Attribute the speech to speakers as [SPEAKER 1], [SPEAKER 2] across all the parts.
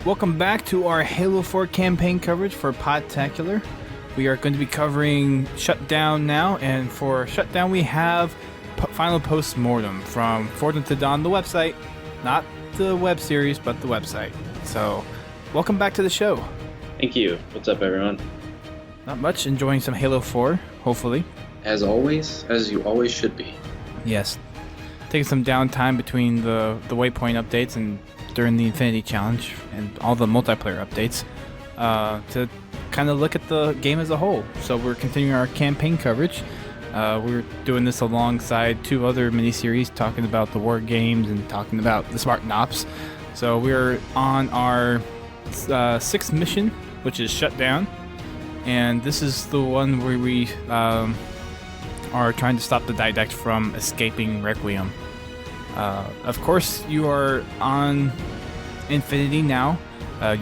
[SPEAKER 1] Welcome back to our Halo 4 campaign coverage for Podtacular. We are going to be covering Shutdown now, and for Shutdown we have FinalPOSTMORTEM from Fortune to Dawn, the website. Not the web series, but the website. So, welcome back to the show.
[SPEAKER 2] Thank you. What's up, everyone?
[SPEAKER 1] Not much. Enjoying some Halo 4, hopefully.
[SPEAKER 2] As always, as you always should be.
[SPEAKER 1] Yes. Taking some downtime between the Waypoint updates and during the Infinity Challenge and all the multiplayer updates to kind of look at the game as a whole. So we're continuing our campaign coverage. We're doing this alongside two other miniseries talking about the war games and talking about the Spartan Ops. So we're on our sixth mission, which is Shutdown. And this is the one where we are trying to stop the Didact from escaping Requiem. Of course, you are on Infinity now.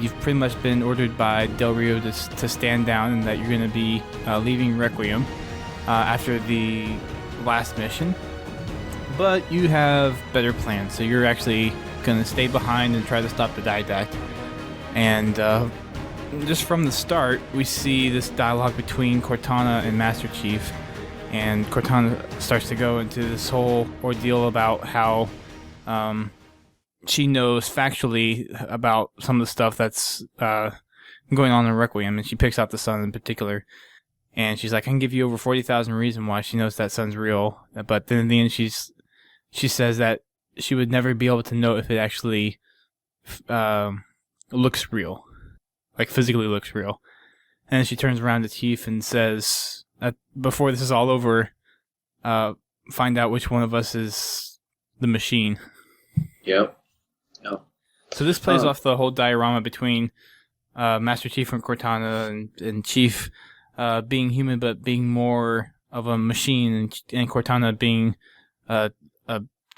[SPEAKER 1] You've pretty much been ordered by Del Rio to stand down and that you're going to be leaving Requiem after the last mission. But you have better plans, so you're actually going to stay behind and try to stop the Didact. And just from the start, we see this dialogue between Cortana and Master Chief. And Cortana starts to go into this whole ordeal about how she knows factually about some of the stuff that's going on in Requiem, and she picks out the sun in particular. And she's like, I can give you over 40,000 reasons why she knows that sun's real. But then in the end, she says that she would never be able to know if it actually looks real, like physically looks real. And then she turns around to Chief and says, before this is all over, find out which one of us is the machine.
[SPEAKER 2] Yep.
[SPEAKER 1] So this plays off the whole diorama between Master Chief and Cortana, and Chief being human but being more of a machine, and Cortana being a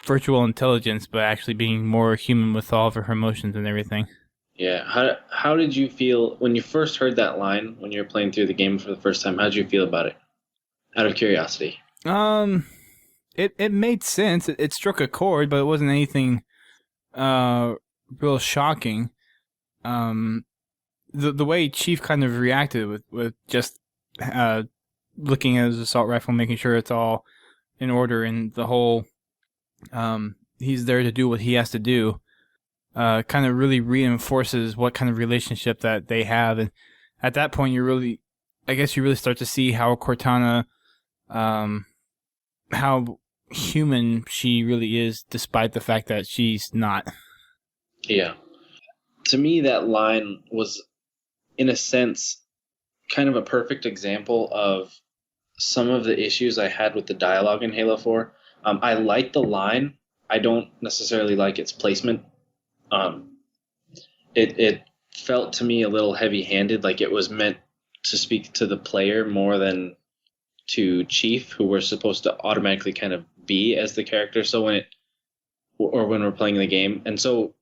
[SPEAKER 1] virtual intelligence but actually being more human with all of her emotions and everything.
[SPEAKER 2] Yeah. How did you feel when you first heard that line when you were playing through the game for the first time? How did you feel about it? Out of curiosity.
[SPEAKER 1] It made sense. It struck a chord, but it wasn't anything real shocking. The way Chief kind of reacted with just looking at his assault rifle, making sure it's all in order, and the whole he's there to do what he has to do. Kind of really reinforces what kind of relationship that they have, and at that point, you really start to see how Cortana, how human she really is, despite the fact that she's not.
[SPEAKER 2] Yeah, to me, that line was, in a sense, kind of a perfect example of some of the issues I had with the dialogue in Halo 4. I like the line. I don't necessarily like its placement. It felt to me a little heavy-handed, like it was meant to speak to the player more than to Chief, who we're supposed to automatically kind of be as the character. So when we're playing the game, and so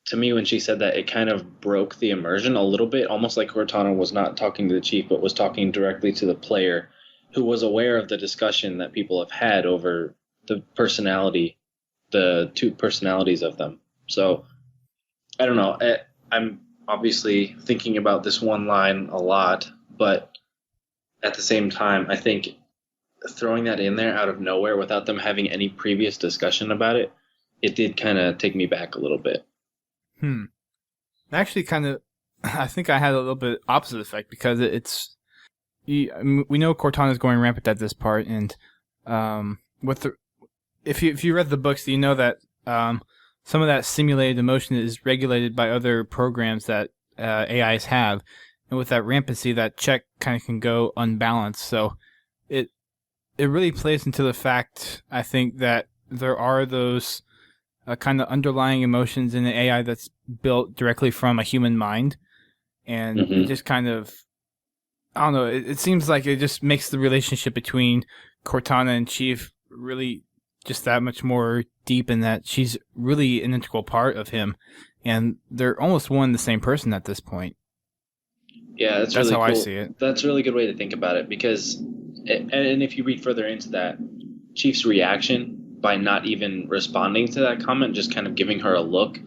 [SPEAKER 2] to me, when she said that, it kind of broke the immersion a little bit, almost like Cortana was not talking to the Chief, but was talking directly to the player, who was aware of the discussion that people have had over the two personalities of them. So I don't know. I'm obviously thinking about this one line a lot, but at the same time, I think throwing that in there out of nowhere without them having any previous discussion about it, it did kind of take me back a little bit.
[SPEAKER 1] Actually, I think I had a little bit opposite effect, because we know Cortana's going rampant at this part, and if you read the books, you know that some of that simulated emotion is regulated by other programs that AIs have. And with that rampancy, that check kind of can go unbalanced. So it really plays into the fact, I think, that there are those kind of underlying emotions in the AI that's built directly from a human mind. And it just kind of, I don't know, it seems like it just makes the relationship between Cortana and Chief really just that much more deep, in that she's really an integral part of him, and they're almost one and the same person at this point.
[SPEAKER 2] Yeah, that's
[SPEAKER 1] really
[SPEAKER 2] how
[SPEAKER 1] cool.
[SPEAKER 2] I
[SPEAKER 1] see it.
[SPEAKER 2] That's a really good way to think about it, because, and if you read further into that, Chief's reaction by not even responding to that comment, just kind of giving her a look,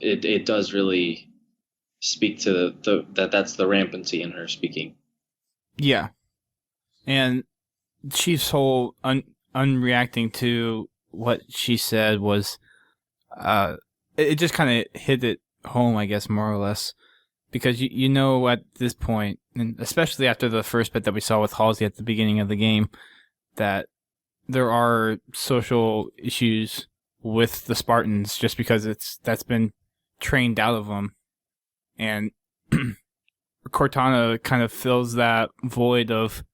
[SPEAKER 2] it does really speak to that's the rampancy in her speaking.
[SPEAKER 1] Yeah, and Chief's whole unreacting to what she said was, it just kind of hit it home, I guess, more or less, because you know at this point, and especially after the first bit that we saw with Halsey at the beginning of the game, that there are social issues with the Spartans just because that's been trained out of them, and Cortana kind of fills that void of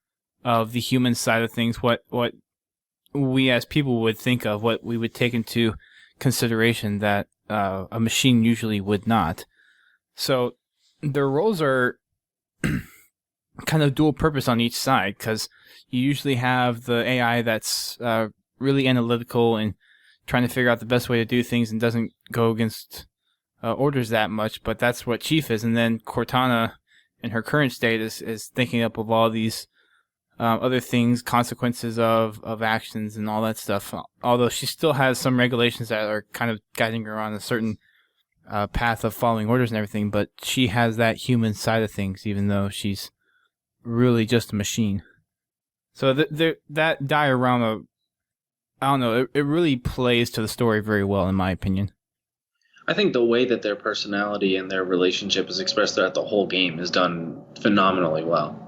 [SPEAKER 1] the human side of things, what we as people would think of, what we would take into consideration that a machine usually would not. So their roles are kind of dual purpose on each side, because you usually have the AI that's really analytical and trying to figure out the best way to do things and doesn't go against orders that much, but that's what Chief is. And then Cortana, in her current state, is thinking up of all these other things, consequences of actions and all that stuff. Although she still has some regulations that are kind of guiding her on a certain path of following orders and everything, but she has that human side of things, even though she's really just a machine. So that diorama, I don't know, it really plays to the story very well, in my opinion.
[SPEAKER 2] I think the way that their personality and their relationship is expressed throughout the whole game is done phenomenally well.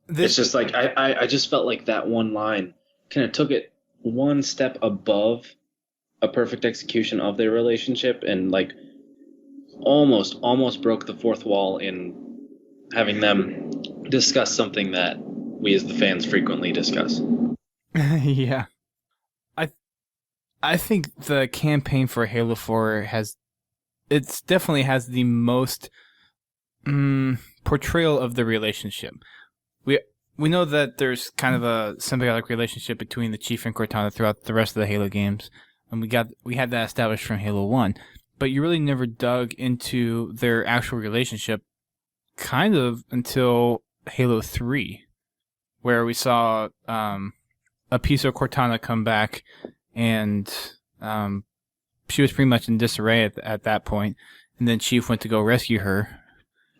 [SPEAKER 2] It's just like I just felt like that one line kind of took it one step above a perfect execution of their relationship, and like almost broke the fourth wall in having them discuss something that we as the fans frequently discuss.
[SPEAKER 1] Yeah. I think the campaign for Halo 4 definitely has the most portrayal of the relationship. We know that there's kind of a symbiotic relationship between the Chief and Cortana throughout the rest of the Halo games, and we had that established from Halo 1, but you really never dug into their actual relationship kind of until Halo 3, where we saw a piece of Cortana come back, and she was pretty much in disarray at that point, and then Chief went to go rescue her.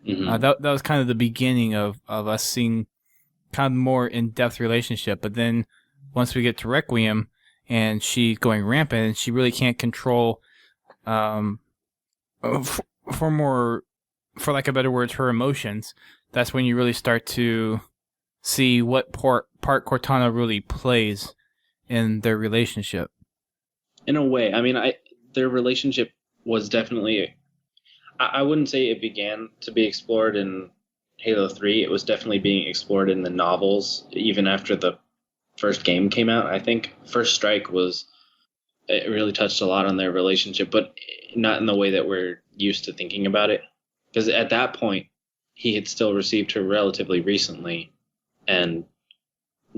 [SPEAKER 1] Mm-hmm. That was kind of the beginning of us seeing kind of more in-depth relationship. But then once we get to Requiem and she's going rampant and she really can't control, for lack of better words, her emotions, that's when you really start to see what part Cortana really plays in their relationship.
[SPEAKER 2] In a way, I mean, their relationship was definitely, I wouldn't say it began to be explored in Halo 3. It was definitely being explored in the novels, even after the first game came out. I think First Strike it really touched a lot on their relationship, but not in the way that we're used to thinking about it. Because at that point, he had still received her relatively recently. And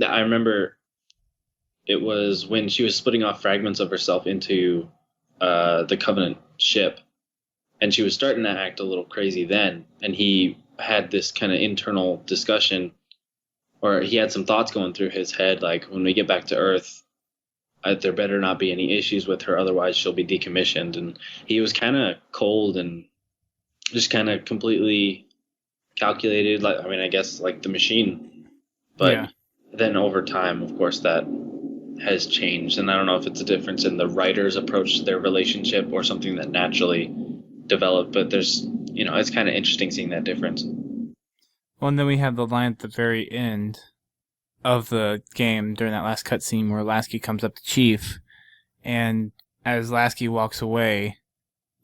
[SPEAKER 2] I remember it was when she was splitting off fragments of herself into the Covenant ship. And she was starting to act a little crazy then. And he had this kind of internal discussion, or he had some thoughts going through his head, like, when we get back to Earth, there better not be any issues with her, otherwise she'll be decommissioned. And he was kind of cold and just kind of completely calculated, like, I mean, I guess like the machine. But yeah. Then over time, of course, that has changed. And I don't know if it's a difference in the writer's approach to their relationship or something that naturally developed, but there's, it's kind of interesting seeing that difference.
[SPEAKER 1] Well, and then we have the line at the very end of the game during that last cutscene where Lasky comes up to Chief, and as Lasky walks away,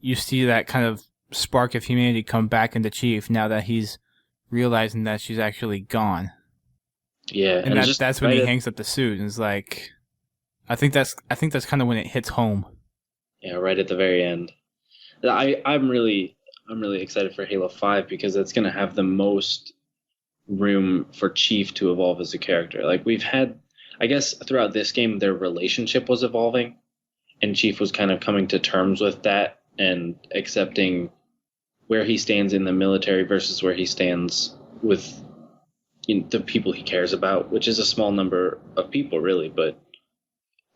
[SPEAKER 1] you see that kind of spark of humanity come back into Chief now that he's realizing that she's actually gone.
[SPEAKER 2] Yeah,
[SPEAKER 1] and that's when he hangs up the suit and is like, I think that's kind of when it hits home.
[SPEAKER 2] Yeah, right at the very end. I'm really excited for Halo 5 because it's going to have the most room for Chief to evolve as a character. Like, we've had, I guess, throughout this game, their relationship was evolving, and Chief was kind of coming to terms with that and accepting where he stands in the military versus where he stands with the people he cares about, which is a small number of people, really. But,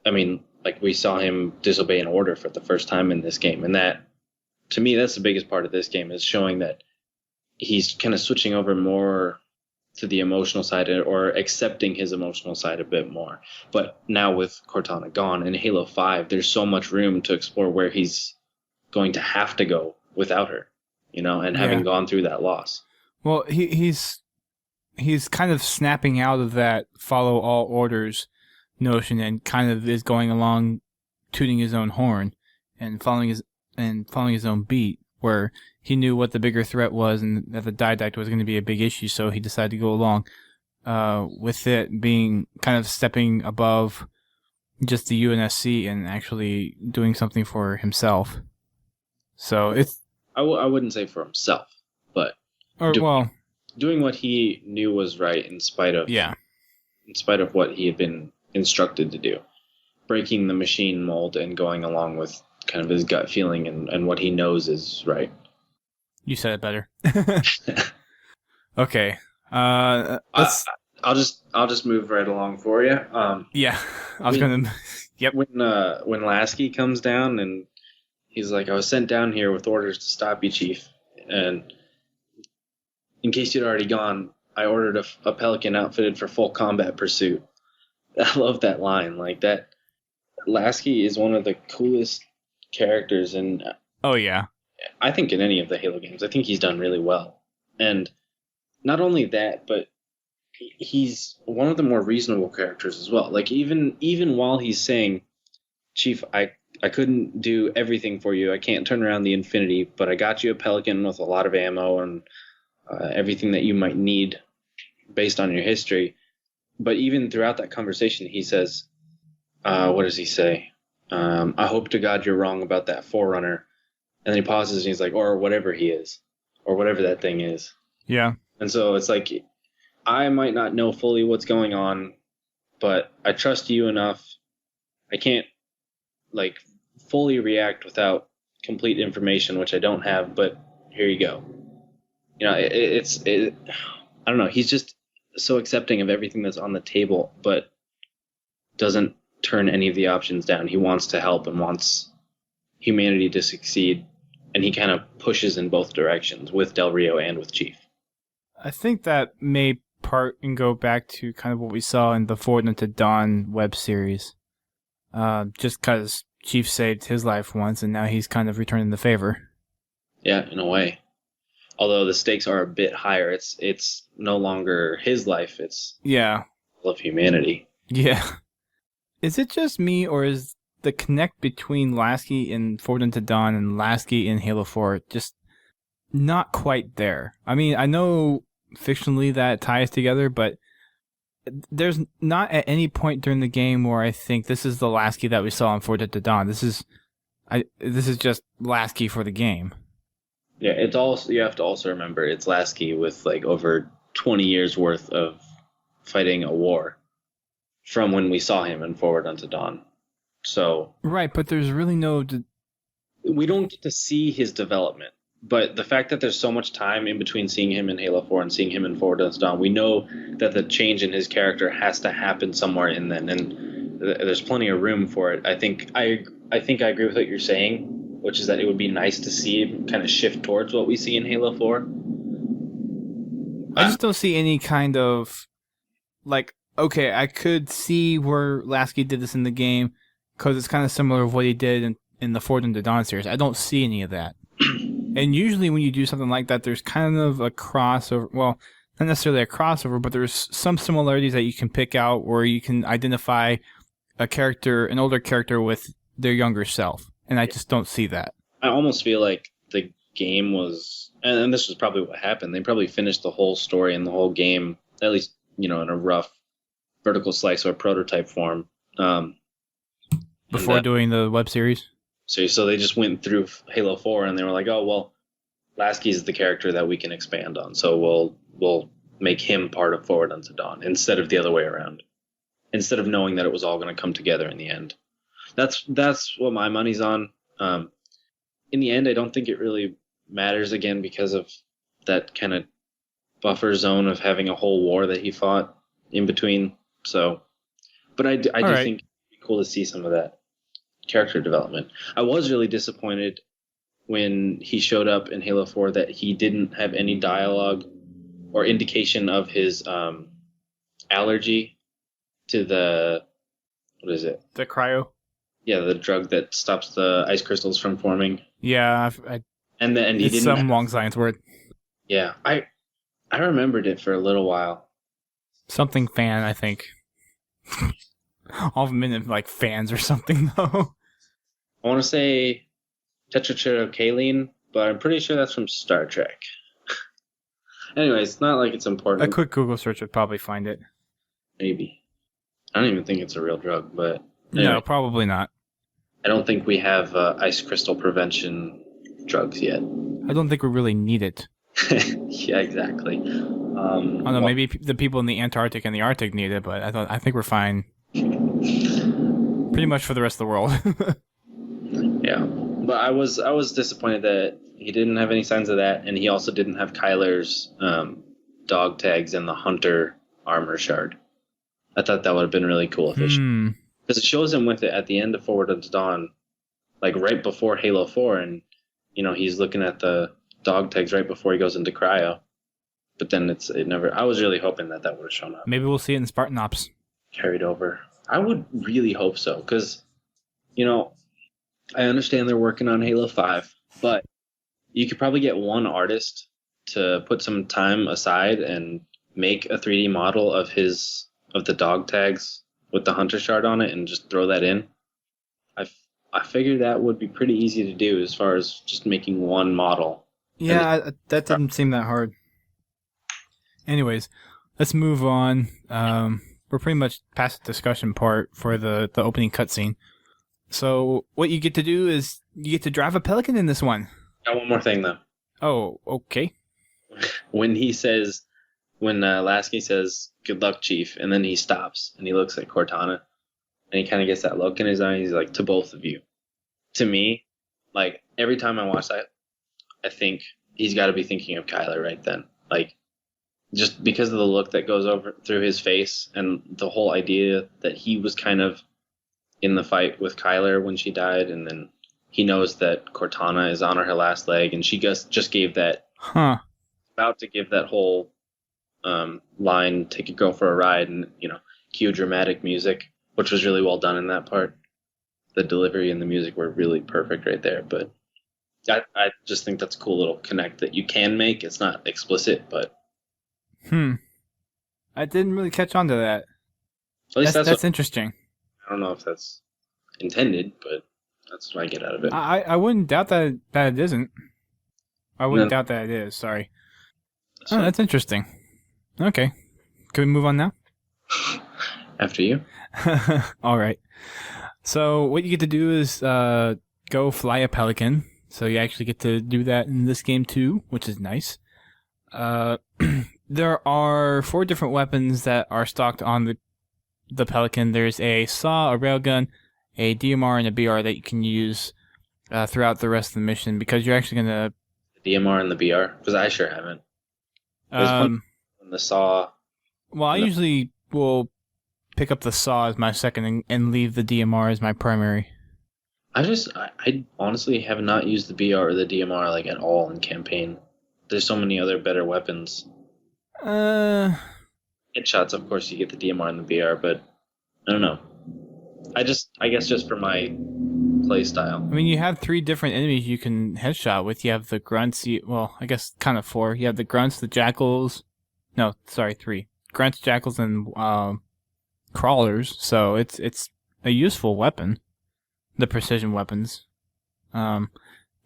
[SPEAKER 2] I mean, like, we saw him disobey an order for the first time in this game, and that to me, that's the biggest part of this game, is showing that he's kind of switching over more to the emotional side, or accepting his emotional side a bit more. But now with Cortana gone in Halo 5, there's so much room to explore where he's going to have to go without her, and having gone through that loss.
[SPEAKER 1] Well, he's kind of snapping out of that follow all orders notion, and kind of is going along tooting his own horn and following his own beat, where he knew what the bigger threat was and that the Didact was going to be a big issue, so he decided to go along with it, being kind of stepping above just the UNSC and actually doing something for himself. So it's...
[SPEAKER 2] I wouldn't say for himself, but doing what he knew was right in spite of what he had been instructed to do. Breaking the machine mold and going along with kind of his gut feeling and what he knows is right.
[SPEAKER 1] You said it better. Okay.
[SPEAKER 2] I'll just move right along for you.
[SPEAKER 1] Yeah. I was gonna. Yep.
[SPEAKER 2] When Lasky comes down and he's like, "I was sent down here with orders to stop you, Chief, and in case you'd already gone, I ordered a Pelican outfitted for full combat pursuit." I love that line. Like that. Lasky is one of the coolest characters, and
[SPEAKER 1] oh yeah,
[SPEAKER 2] I think in any of the Halo games, I think he's done really well. And not only that, but he's one of the more reasonable characters as well. Like even while he's saying, "Chief, I couldn't do everything for you. I can't turn around the Infinity, but I got you a Pelican with a lot of ammo and everything that you might need based on your history." But even throughout that conversation, he says, what does he say? "I hope to God you're wrong about that Forerunner." And then he pauses and he's like, "Or whatever he is, or whatever that thing is."
[SPEAKER 1] Yeah.
[SPEAKER 2] And so it's like, I might not know fully what's going on, but I trust you enough. I can't like fully react without complete information, which I don't have, but here you go. I don't know. He's just so accepting of everything that's on the table, but doesn't turn any of the options down. He wants to help and wants humanity to succeed, and he kind of pushes in both directions with Del Rio and with Chief.
[SPEAKER 1] I think that may part and go back to kind of what we saw in the Forward Unto Dawn web series. Just because Chief saved his life once, and now he's kind of returning the favor.
[SPEAKER 2] Yeah, in a way. Although the stakes are a bit higher. It's no longer his life. It's all of humanity.
[SPEAKER 1] Yeah. Is it just me, or is the connect between Lasky in Forward Unto Dawn and Lasky in Halo 4 just not quite there? I mean, I know fictionally that ties together, but there's not at any point during the game where I think this is the Lasky that we saw in Forward Unto Dawn. This is just Lasky for the game.
[SPEAKER 2] Yeah, it's also, you have to also remember, it's Lasky with like over 20 years worth of fighting a war from when we saw him in Forward Unto Dawn. So
[SPEAKER 1] right, but there's really no...
[SPEAKER 2] We don't get to see his development, but the fact that there's so much time in between seeing him in Halo 4 and seeing him in Forward Unto Dawn, we know that the change in his character has to happen somewhere in then, and there's plenty of room for it. I think I agree with what you're saying, which is that it would be nice to see him kind of shift towards what we see in Halo 4.
[SPEAKER 1] I just don't see any kind of, like, okay, I could see where Lasky did this in the game, because it's kind of similar to what he did in the Forward Unto Dawn series. I don't see any of that. And usually when you do something like that, there's kind of a crossover. Well, not necessarily a crossover, but there's some similarities that you can pick out where you can identify an older character with their younger self. And I just don't see that.
[SPEAKER 2] I almost feel like the game was, and this was probably what happened, they probably finished the whole story and the whole game, at least, in a rough vertical slice or prototype form.
[SPEAKER 1] Before doing the web series?
[SPEAKER 2] So they just went through Halo 4 and they were like, oh, well, Lasky is the character that we can expand on, so we'll make him part of Forward Unto Dawn instead of the other way around. Instead of knowing that it was all going to come together in the end. That's what my money's on. In the end, I don't think it really matters again because of that kind of buffer zone of having a whole war that he fought in between. So, but I do think it'd be cool to see some of that character development. I was really disappointed when he showed up in Halo 4 that he didn't have any dialogue or indication of his allergy to the, what is it?
[SPEAKER 1] The cryo.
[SPEAKER 2] Yeah, the drug that stops the ice crystals from forming.
[SPEAKER 1] Yeah,
[SPEAKER 2] And he
[SPEAKER 1] it's
[SPEAKER 2] didn't.
[SPEAKER 1] some long science word.
[SPEAKER 2] Yeah, I remembered it for a little while.
[SPEAKER 1] Something fan, I think. All of them in like fans or something though.
[SPEAKER 2] I want to say tetrachyrocalline, but I'm pretty sure that's from Star Trek. Anyways, it's not like it's important.
[SPEAKER 1] A quick Google search would probably find it.
[SPEAKER 2] Maybe. I don't even think it's a real drug, but
[SPEAKER 1] Anyway. No,
[SPEAKER 2] anyway.
[SPEAKER 1] probably not.
[SPEAKER 2] I don't think we have ice crystal prevention drugs yet.
[SPEAKER 1] I don't think we really need it.
[SPEAKER 2] Yeah, exactly.
[SPEAKER 1] I don't know, maybe the people in the Antarctic and the Arctic need it, but I think we're fine. Pretty much for the rest of the world.
[SPEAKER 2] Yeah, but I was disappointed that he didn't have any signs of that, and he also didn't have Kyler's dog tags and the Hunter armor shard. I thought that would have been really cool if because it shows him with it at the end of Forward Unto Dawn, like right before Halo 4, and he's looking at the dog tags right before he goes into cryo. But then it never. I was really hoping that would have shown up.
[SPEAKER 1] Maybe we'll see it in Spartan Ops.
[SPEAKER 2] Carried over. I would really hope so, because I understand they're working on Halo 5, but you could probably get one artist to put some time aside and make a 3D model of the dog tags with the Hunter shard on it and just throw that in. I figured that would be pretty easy to do as far as just making one model.
[SPEAKER 1] Yeah, that didn't seem that hard. Anyways, let's move on. We're pretty much past the discussion part for the opening cutscene. So what you get to do is you get to drive a Pelican in this one.
[SPEAKER 2] Got one more thing, though.
[SPEAKER 1] Oh, okay.
[SPEAKER 2] When Lasky says, "Good luck, Chief," and then he stops and he looks at Cortana, and he kind of gets that look in his eye. He's like, "To both of you." To me, like, every time I watch that, I think he's got to be thinking of Kyler right then. Like, just because of the look that goes over through his face and the whole idea that he was kind of in the fight with Kyler when she died, and then he knows that Cortana is on her last leg, and she just gave that, about to give that whole line, "Take a girl for a ride," and cue dramatic music, which was really well done in that part. The delivery and the music were really perfect right there. But I just think that's a cool little connect that you can make. It's not explicit, but
[SPEAKER 1] I didn't really catch on to that.
[SPEAKER 2] At least
[SPEAKER 1] that's interesting.
[SPEAKER 2] I don't know if that's intended, but that's what I get out of it.
[SPEAKER 1] I wouldn't doubt that it isn't. I wouldn't doubt that it is. Sorry. That's interesting. Okay. Can we move on now?
[SPEAKER 2] After you.
[SPEAKER 1] All right. So what you get to do is go fly a Pelican. So you actually get to do that in this game too, which is nice. There are 4 different weapons that are stocked on the Pelican. There's a saw, a railgun, a DMR, and a BR that you can use throughout the rest of the mission, because you're actually going to...
[SPEAKER 2] The DMR and the BR? Because I sure haven't. When the saw...
[SPEAKER 1] Well, I usually will pick up the saw as my second and leave the DMR as my primary.
[SPEAKER 2] I honestly have not used the BR or the DMR like at all in campaign. There's so many other better weapons. Headshots, of course, you get the DMR and the BR, but I don't know. I guess just for my play style.
[SPEAKER 1] I mean, you have 3 different enemies you can headshot with. You have the grunts. I guess kind of 4. You have the grunts, the jackals. No, sorry, 3. Grunts, jackals, and crawlers. So it's a useful weapon. The precision weapons.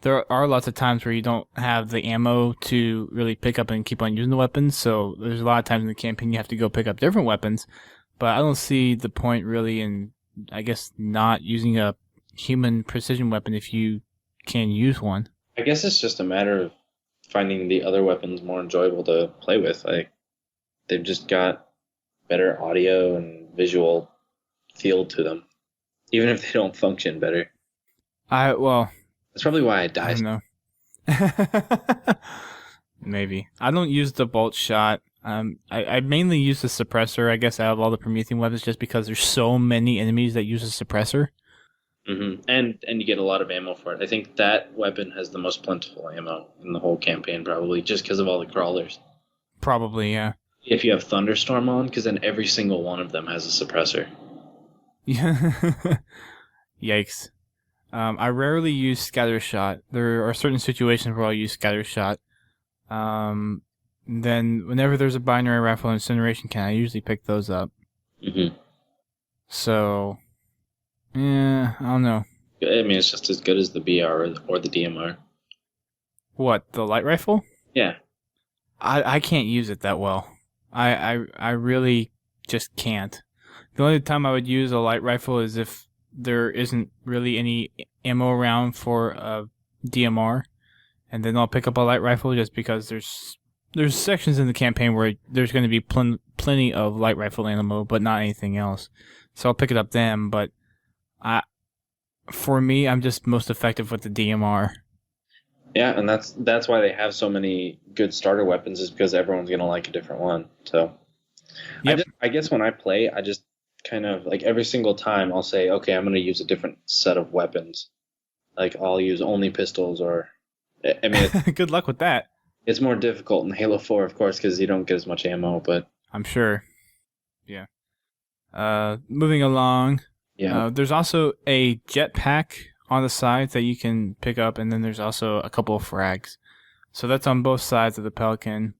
[SPEAKER 1] There are lots of times where you don't have the ammo to really pick up and keep on using the weapons, so there's a lot of times in the campaign you have to go pick up different weapons, but I don't see the point really in, I guess, not using a human precision weapon if you can use one.
[SPEAKER 2] I guess it's just a matter of finding the other weapons more enjoyable to play with. Like, they've just got better audio and visual feel to them, even if they don't function better.
[SPEAKER 1] That's
[SPEAKER 2] probably why I die.
[SPEAKER 1] I don't know. Maybe. I don't use the bolt shot. I mainly use the suppressor, I guess, out of all the Promethean weapons, just because there's so many enemies that use a suppressor.
[SPEAKER 2] And you get a lot of ammo for it. I think that weapon has the most plentiful ammo in the whole campaign, probably just because of all the crawlers.
[SPEAKER 1] Probably, yeah.
[SPEAKER 2] If you have Thunderstorm on, because then every single one of them has a suppressor.
[SPEAKER 1] Yikes. I rarely use Scattershot. There are certain situations where I'll use Scattershot. Then whenever there's a binary rifle and incineration can, I usually pick those up. So, yeah, I don't know.
[SPEAKER 2] I mean, it's just as good as the BR or the DMR.
[SPEAKER 1] What, the light rifle?
[SPEAKER 2] Yeah.
[SPEAKER 1] I can't use it that well. I really just can't. The only time I would use a light rifle is if there isn't really any ammo around for a DMR, and then I'll pick up a light rifle just because there's sections in the campaign where there's going to be plenty of light rifle ammo, but not anything else. So I'll pick it up then, but for me, I'm just most effective with the DMR.
[SPEAKER 2] Yeah, and that's why they have so many good starter weapons, is because everyone's going to like a different one. So yep. I guess when I play, I just kind of, like, every single time I'll say, okay, I'm going to use a different set of weapons. Like, I'll use only pistols, or, I mean...
[SPEAKER 1] Good luck with that.
[SPEAKER 2] It's more difficult in Halo 4, of course, because you don't get as much ammo, but...
[SPEAKER 1] I'm sure. Yeah. Moving along.
[SPEAKER 2] Yeah.
[SPEAKER 1] There's also a jetpack on the side that you can pick up, and then there's also a couple of frags. So that's on both sides of the Pelican.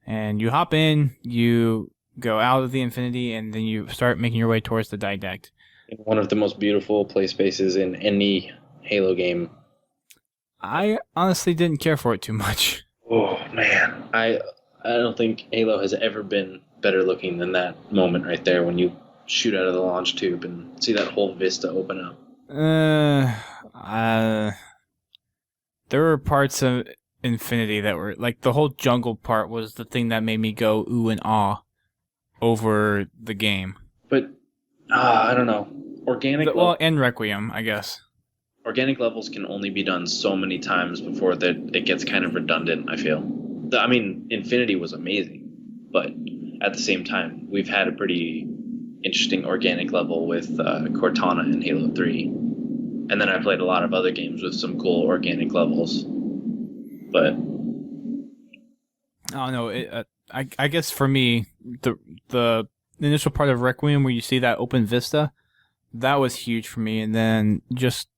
[SPEAKER 1] And you hop in, you go out of the Infinity, and then you start making your way towards the Didact.
[SPEAKER 2] One of the most beautiful play spaces in any Halo game.
[SPEAKER 1] I honestly didn't care for it too much.
[SPEAKER 2] Oh, man. I don't think Halo has ever been better looking than that moment right there when you shoot out of the launch tube and see that whole vista open up.
[SPEAKER 1] There were parts of Infinity that were, like, the whole jungle part was the thing that made me go ooh and ah over the game.
[SPEAKER 2] But, I don't know.
[SPEAKER 1] And Requiem, I guess.
[SPEAKER 2] Organic levels can only be done so many times before that it gets kind of redundant, I feel. I mean, Infinity was amazing, but at the same time, we've had a pretty interesting organic level with Cortana in Halo 3. And then I played a lot of other games with some cool organic levels. But
[SPEAKER 1] I don't know. I guess for me, the initial part of Requiem where you see that open vista, that was huge for me. And then just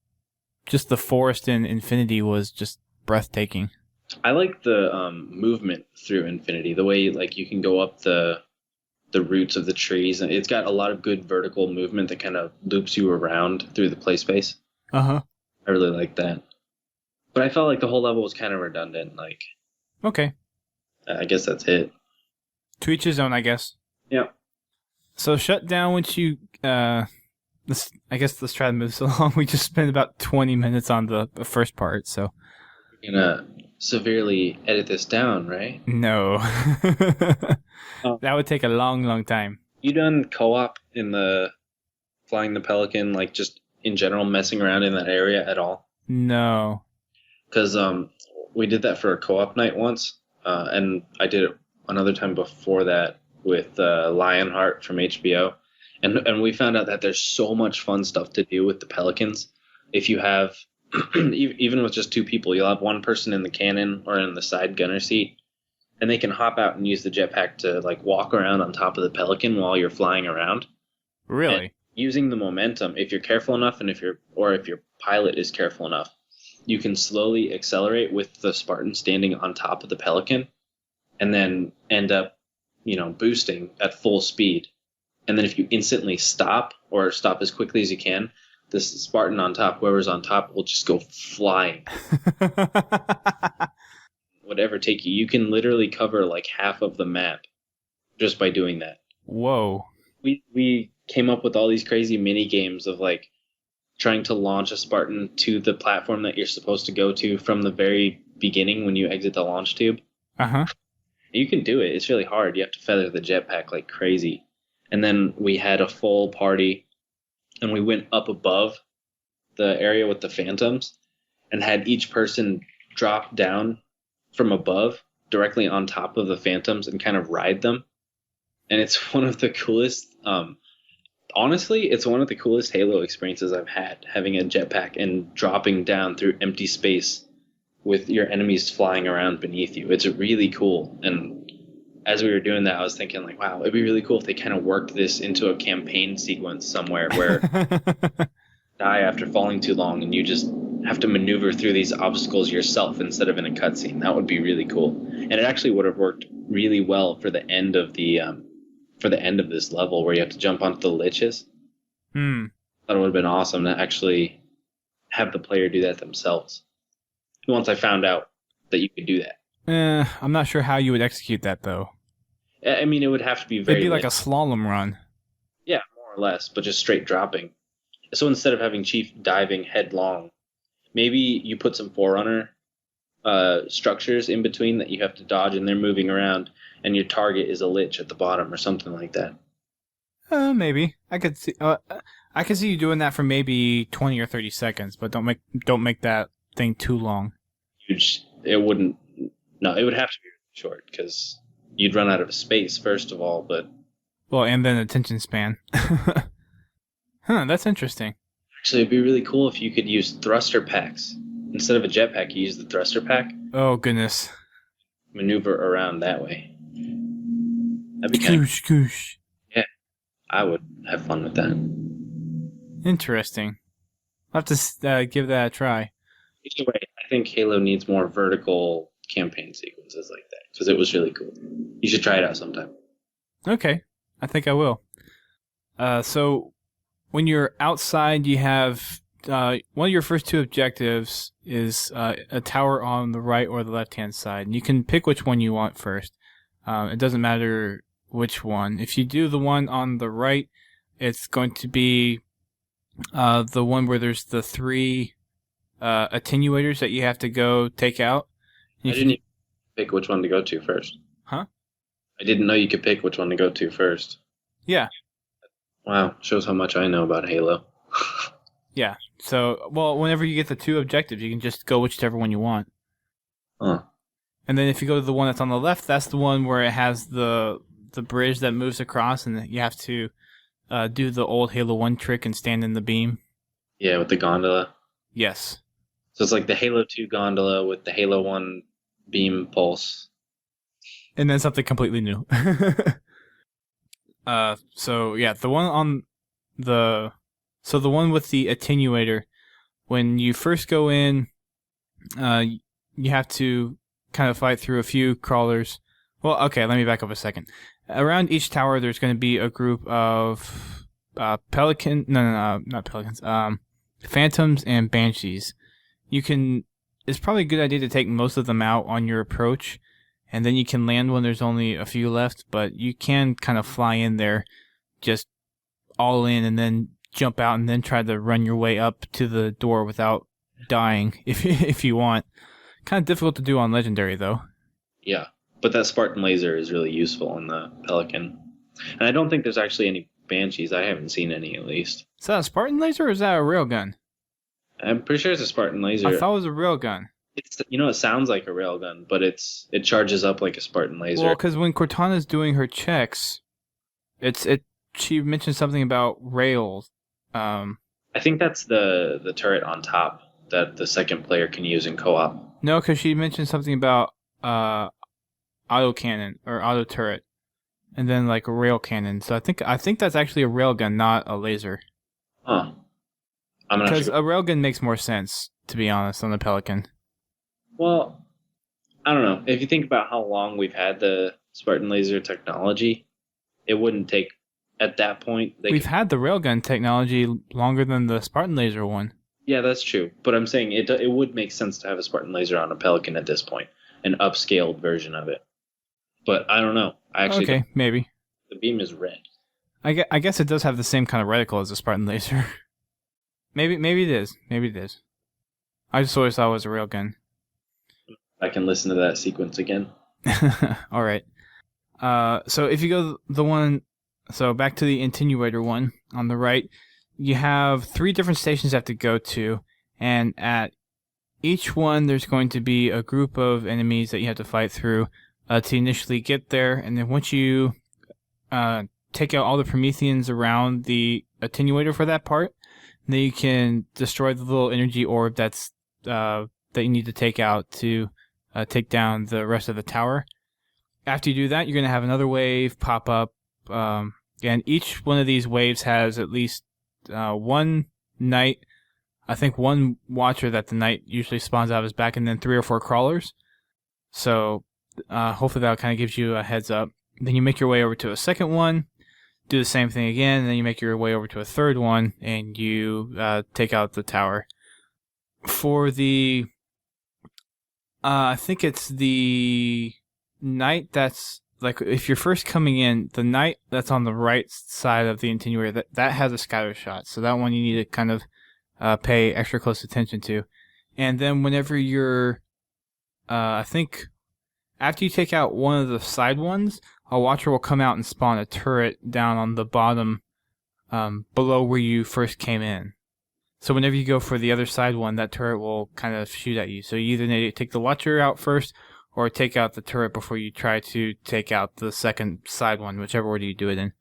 [SPEAKER 1] the forest in Infinity was just breathtaking.
[SPEAKER 2] I like the movement through Infinity, the way, like, you can go up the roots of the trees, and it's got a lot of good vertical movement that kind of loops you around through the play space.
[SPEAKER 1] I
[SPEAKER 2] really like that. But I felt like the whole level was kind of redundant. Like,
[SPEAKER 1] okay,
[SPEAKER 2] I guess that's it.
[SPEAKER 1] To each his own, I guess.
[SPEAKER 2] Yeah. So
[SPEAKER 1] Shutdown, once you let's try to move so long. We just spent about 20 minutes on the first part, so
[SPEAKER 2] we're gonna severely edit this down, right?
[SPEAKER 1] No. That would take a long time. You
[SPEAKER 2] done co-op in the flying the Pelican, like, just in general, messing around in that area at all?
[SPEAKER 1] No.
[SPEAKER 2] Because we did that for a co-op night once, and I did it another time before that with Lionheart from HBO. And we found out that there's so much fun stuff to do with the Pelicans. If you have, even with just two people, you'll have one person in the cannon or in the side gunner seat, and they can hop out and use the jetpack to, like, walk around on top of the Pelican while you're flying around.
[SPEAKER 1] Really?
[SPEAKER 2] And using the momentum, if you're careful enough, and if your pilot is careful enough, you can slowly accelerate with the Spartan standing on top of the Pelican, and then end up, boosting at full speed. And then if you instantly stop, or stop as quickly as you can, this Spartan on top, whoever's on top, will just go flying. Whatever take you. You can literally cover, like, half of the map just by doing that.
[SPEAKER 1] Whoa.
[SPEAKER 2] We came up with all these crazy mini games of, like, trying to launch a Spartan to the platform that you're supposed to go to from the very beginning when you exit the launch tube. You can do it. It's really hard. You have to feather the jetpack like crazy. And then we had a full party, and we went up above the area with the Phantoms and had each person drop down from above directly on top of the Phantoms and kind of ride them. And it's one of the coolest Honestly, it's one of the coolest Halo experiences I've had, having a jetpack and dropping down through empty space with your enemies flying around beneath you. It's really cool. And as we were doing that, I was thinking like, wow, it'd be really cool if they kind of worked this into a campaign sequence somewhere where die after falling too long and you just have to maneuver through these obstacles yourself instead of in a cutscene. That would be really cool. And it actually would have worked really well for the end of this level where you have to jump onto the liches. Thought it would have been awesome to actually have the player do that themselves. Once I found out that you could do that.
[SPEAKER 1] I'm not sure how you would execute that, though.
[SPEAKER 2] I mean, it would have to be very...
[SPEAKER 1] It'd be like a slalom run.
[SPEAKER 2] Yeah, more or less, but just straight dropping. So instead of having Chief diving headlong, maybe you put some Forerunner structures in between that you have to dodge and they're moving around, and your target is a lich at the bottom or something like that.
[SPEAKER 1] Maybe. I could see you doing that for maybe 20 or 30 seconds, but don't make that thing too long.
[SPEAKER 2] It wouldn't... No, it would have to be short, because you'd run out of space, first of all, but...
[SPEAKER 1] Well, and then attention span. That's interesting.
[SPEAKER 2] Actually, it'd be really cool if you could use thruster packs. Instead of a jetpack, you use the thruster pack.
[SPEAKER 1] Oh, goodness.
[SPEAKER 2] Maneuver around that way. That'd be
[SPEAKER 1] Skoosh.
[SPEAKER 2] Yeah, I would have fun with that.
[SPEAKER 1] Interesting. I'll have to give that a try.
[SPEAKER 2] Either way, I think Halo needs more vertical campaign sequences like that, because it was really cool. You should try it out sometime.
[SPEAKER 1] Okay, I think I will. So, when you're outside, you have one of your first two objectives is a tower on the right or the left-hand side. And you can pick which one you want first. It doesn't matter which one. If you do the one on the right, it's going to be the one where there's the 3 attenuators that you have to go take out.
[SPEAKER 2] I didn't even pick which one to go to first.
[SPEAKER 1] Huh?
[SPEAKER 2] I didn't know you could pick which one to go to first.
[SPEAKER 1] Yeah.
[SPEAKER 2] Wow, shows how much I know about Halo.
[SPEAKER 1] Yeah. So, well, whenever you get the 2 objectives, you can just go whichever one you want.
[SPEAKER 2] Huh.
[SPEAKER 1] And then if you go to the one that's on the left, that's the one where it has the bridge that moves across, and you have to do the old Halo 1 trick and stand in the beam.
[SPEAKER 2] Yeah, with the gondola.
[SPEAKER 1] Yes.
[SPEAKER 2] So it's like the Halo 2 gondola with the Halo 1 beam pulse.
[SPEAKER 1] And then something completely new. So yeah, the one on the one with the attenuator, when you first go in, you have to kind of fight through a few crawlers. Well, okay, let me back up a second. Around each tower, there's going to be a group of not pelicans, phantoms and banshees. It's probably a good idea to take most of them out on your approach, and then you can land when there's only a few left, but you can kind of fly in there, just all in, and then jump out and then try to run your way up to the door without dying, if you want. Kind of difficult to do on Legendary, though.
[SPEAKER 2] Yeah, but that Spartan laser is really useful in the Pelican. And I don't think there's actually any Banshees. I haven't seen any, at least.
[SPEAKER 1] Is that a Spartan laser, or is that a railgun?
[SPEAKER 2] I'm pretty sure it's a Spartan laser.
[SPEAKER 1] I thought it was a railgun.
[SPEAKER 2] It sounds like a railgun, but it charges up like a Spartan laser.
[SPEAKER 1] Well, because when Cortana's doing her checks, she mentioned something about rails.
[SPEAKER 2] I think that's the turret on top that the second player can use in co-op.
[SPEAKER 1] No, because she mentioned something about auto cannon or auto turret, and then like a rail cannon. So I think that's actually a railgun, not a laser.
[SPEAKER 2] Huh. I'm not sure.
[SPEAKER 1] Because a railgun makes more sense, to be honest, on the Pelican.
[SPEAKER 2] Well, I don't know. If you think about how long we've had the Spartan laser technology, it wouldn't take, at that point...
[SPEAKER 1] We've had the railgun technology longer than the Spartan laser one.
[SPEAKER 2] Yeah, that's true. But I'm saying it would make sense to have a Spartan laser on a Pelican at this point, an upscaled version of it. But I don't know.
[SPEAKER 1] Okay, maybe.
[SPEAKER 2] The beam is red.
[SPEAKER 1] I guess it does have the same kind of reticle as a Spartan laser. Maybe it is. Maybe it is. I just always thought it was a railgun.
[SPEAKER 2] I can listen to that sequence again.
[SPEAKER 1] All right. So if you go back to the attenuator one on the right, you have 3 different stations you have to go to, and at each one there's going to be a group of enemies that you have to fight through to initially get there, and then once you take out all the Prometheans around the attenuator for that part. And then you can destroy the little energy orb that you need to take out to take down the rest of the tower. After you do that, you're going to have another wave pop up. And each one of these waves has at least one knight, I think one watcher that the knight usually spawns out of his back, and then 3 or 4 crawlers. So hopefully that kind of gives you a heads up. Then you make your way over to a second one, do the same thing again, and then you make your way over to a third one, and you take out the tower. For the... I think it's the knight that's... Like, if you're first coming in, the knight that's on the right side of the attenuator, that has a scatter shot. So that one you need to kind of pay extra close attention to. And then whenever you're... I think after you take out one of the side ones, a watcher will come out and spawn a turret down on the bottom below where you first came in. So whenever you go for the other side one, that turret will kind of shoot at you. So you either need to take the watcher out first or take out the turret before you try to take out the second side one, whichever order you do it in.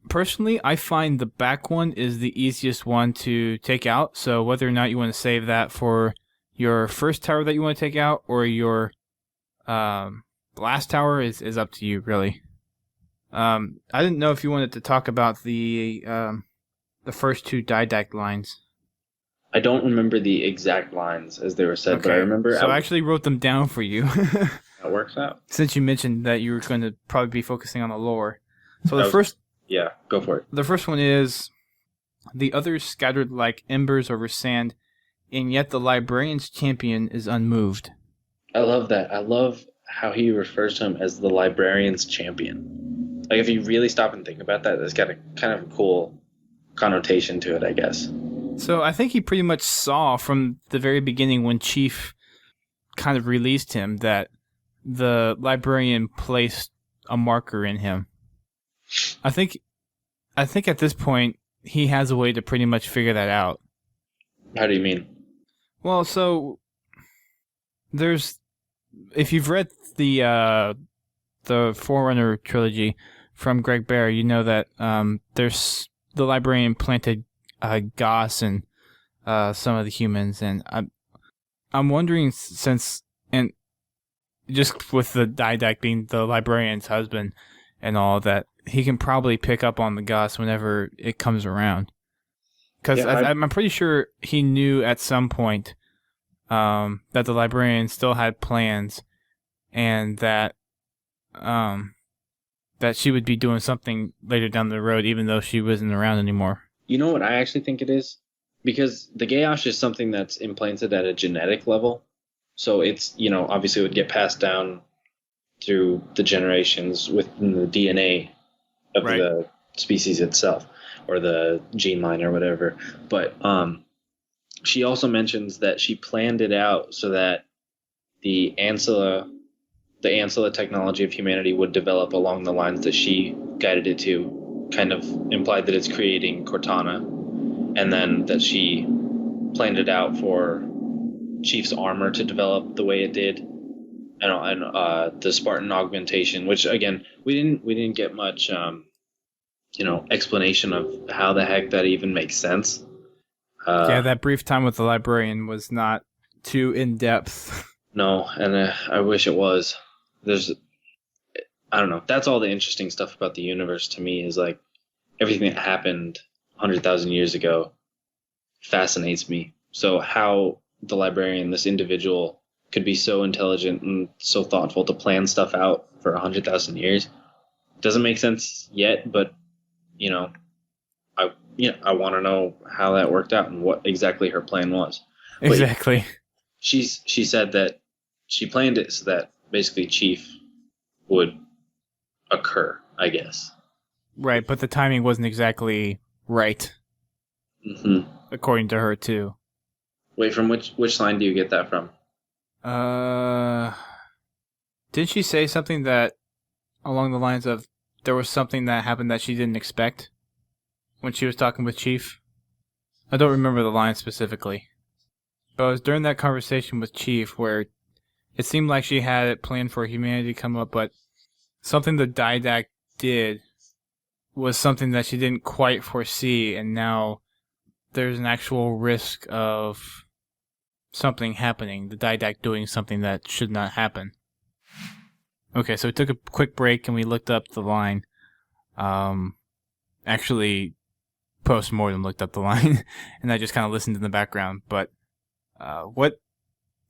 [SPEAKER 1] Personally, I find the back one is the easiest one to take out. So whether or not you want to save that for your first tower that you want to take out or your last tower is up to you, really. I didn't know if you wanted to talk about the first 2 Didact lines.
[SPEAKER 2] I don't remember the exact lines as they were said,
[SPEAKER 1] Okay.
[SPEAKER 2] but I remember...
[SPEAKER 1] So I actually wrote them down for you.
[SPEAKER 2] That works out.
[SPEAKER 1] Since you mentioned that you were going to probably be focusing on the lore. So
[SPEAKER 2] Yeah, go for it.
[SPEAKER 1] The first one is, the others scattered like embers over sand, and yet the Librarian's champion is unmoved.
[SPEAKER 2] I love that. I love how he refers to him as the Librarian's champion. Like, if you really stop and think about that, that's got a kind of cool connotation to it, I guess.
[SPEAKER 1] So I think he pretty much saw from the very beginning when Chief kind of released him that the Librarian placed a marker in him. I think at this point he has a way to pretty much figure that out.
[SPEAKER 2] How do you mean?
[SPEAKER 1] Well, so if you've read the Forerunner trilogy from Greg Bear, you know that there's the Librarian planted Goss and some of the humans, and I'm wondering, since, and just with the Didact being the Librarian's husband and all, that he can probably pick up on the Goss whenever it comes around. Because I'm pretty sure he knew at some point that the Librarian still had plans, and that she would be doing something later down the road, even though she wasn't around anymore.
[SPEAKER 2] You know what I actually think it is? Because the Gaosh is something that's implanted at a genetic level. So it's, obviously it would get passed down through the generations within the DNA of the species itself, or the gene line or whatever. But she also mentions that she planned it out so that the Ancilla technology of humanity would develop along the lines that she guided it to. Kind of implied that it's creating Cortana, and then that she planned it out for Chief's armor to develop the way it did, and the Spartan augmentation, which again we didn't get much explanation of how the heck that even makes sense.
[SPEAKER 1] That brief time with the Librarian was not too in depth.
[SPEAKER 2] No, and I wish it was. I don't know. That's all the interesting stuff about the universe to me, is like everything that happened 100,000 years ago fascinates me. So how the Librarian, this individual, could be so intelligent and so thoughtful to plan stuff out for 100,000 years doesn't make sense yet, but I want to know how that worked out and what exactly her plan was.
[SPEAKER 1] Exactly.
[SPEAKER 2] But she said that she planned it so that basically Chief would occur, I guess.
[SPEAKER 1] Right, but the timing wasn't exactly right.
[SPEAKER 2] Mm-hmm.
[SPEAKER 1] According to her, too.
[SPEAKER 2] Wait, from which line do you get that from?
[SPEAKER 1] Didn't she say something that, along the lines of, there was something that happened that she didn't expect when she was talking with Chief? I don't remember the line specifically. But it was during that conversation with Chief where it seemed like she had it planned for humanity to come up, but something the Didact did was something that she didn't quite foresee, and now there's an actual risk of something happening, the Didact doing something that should not happen. Okay, so we took a quick break and we looked up the line. Actually, Postmortem looked up the line, and I just kind of listened in the background. But what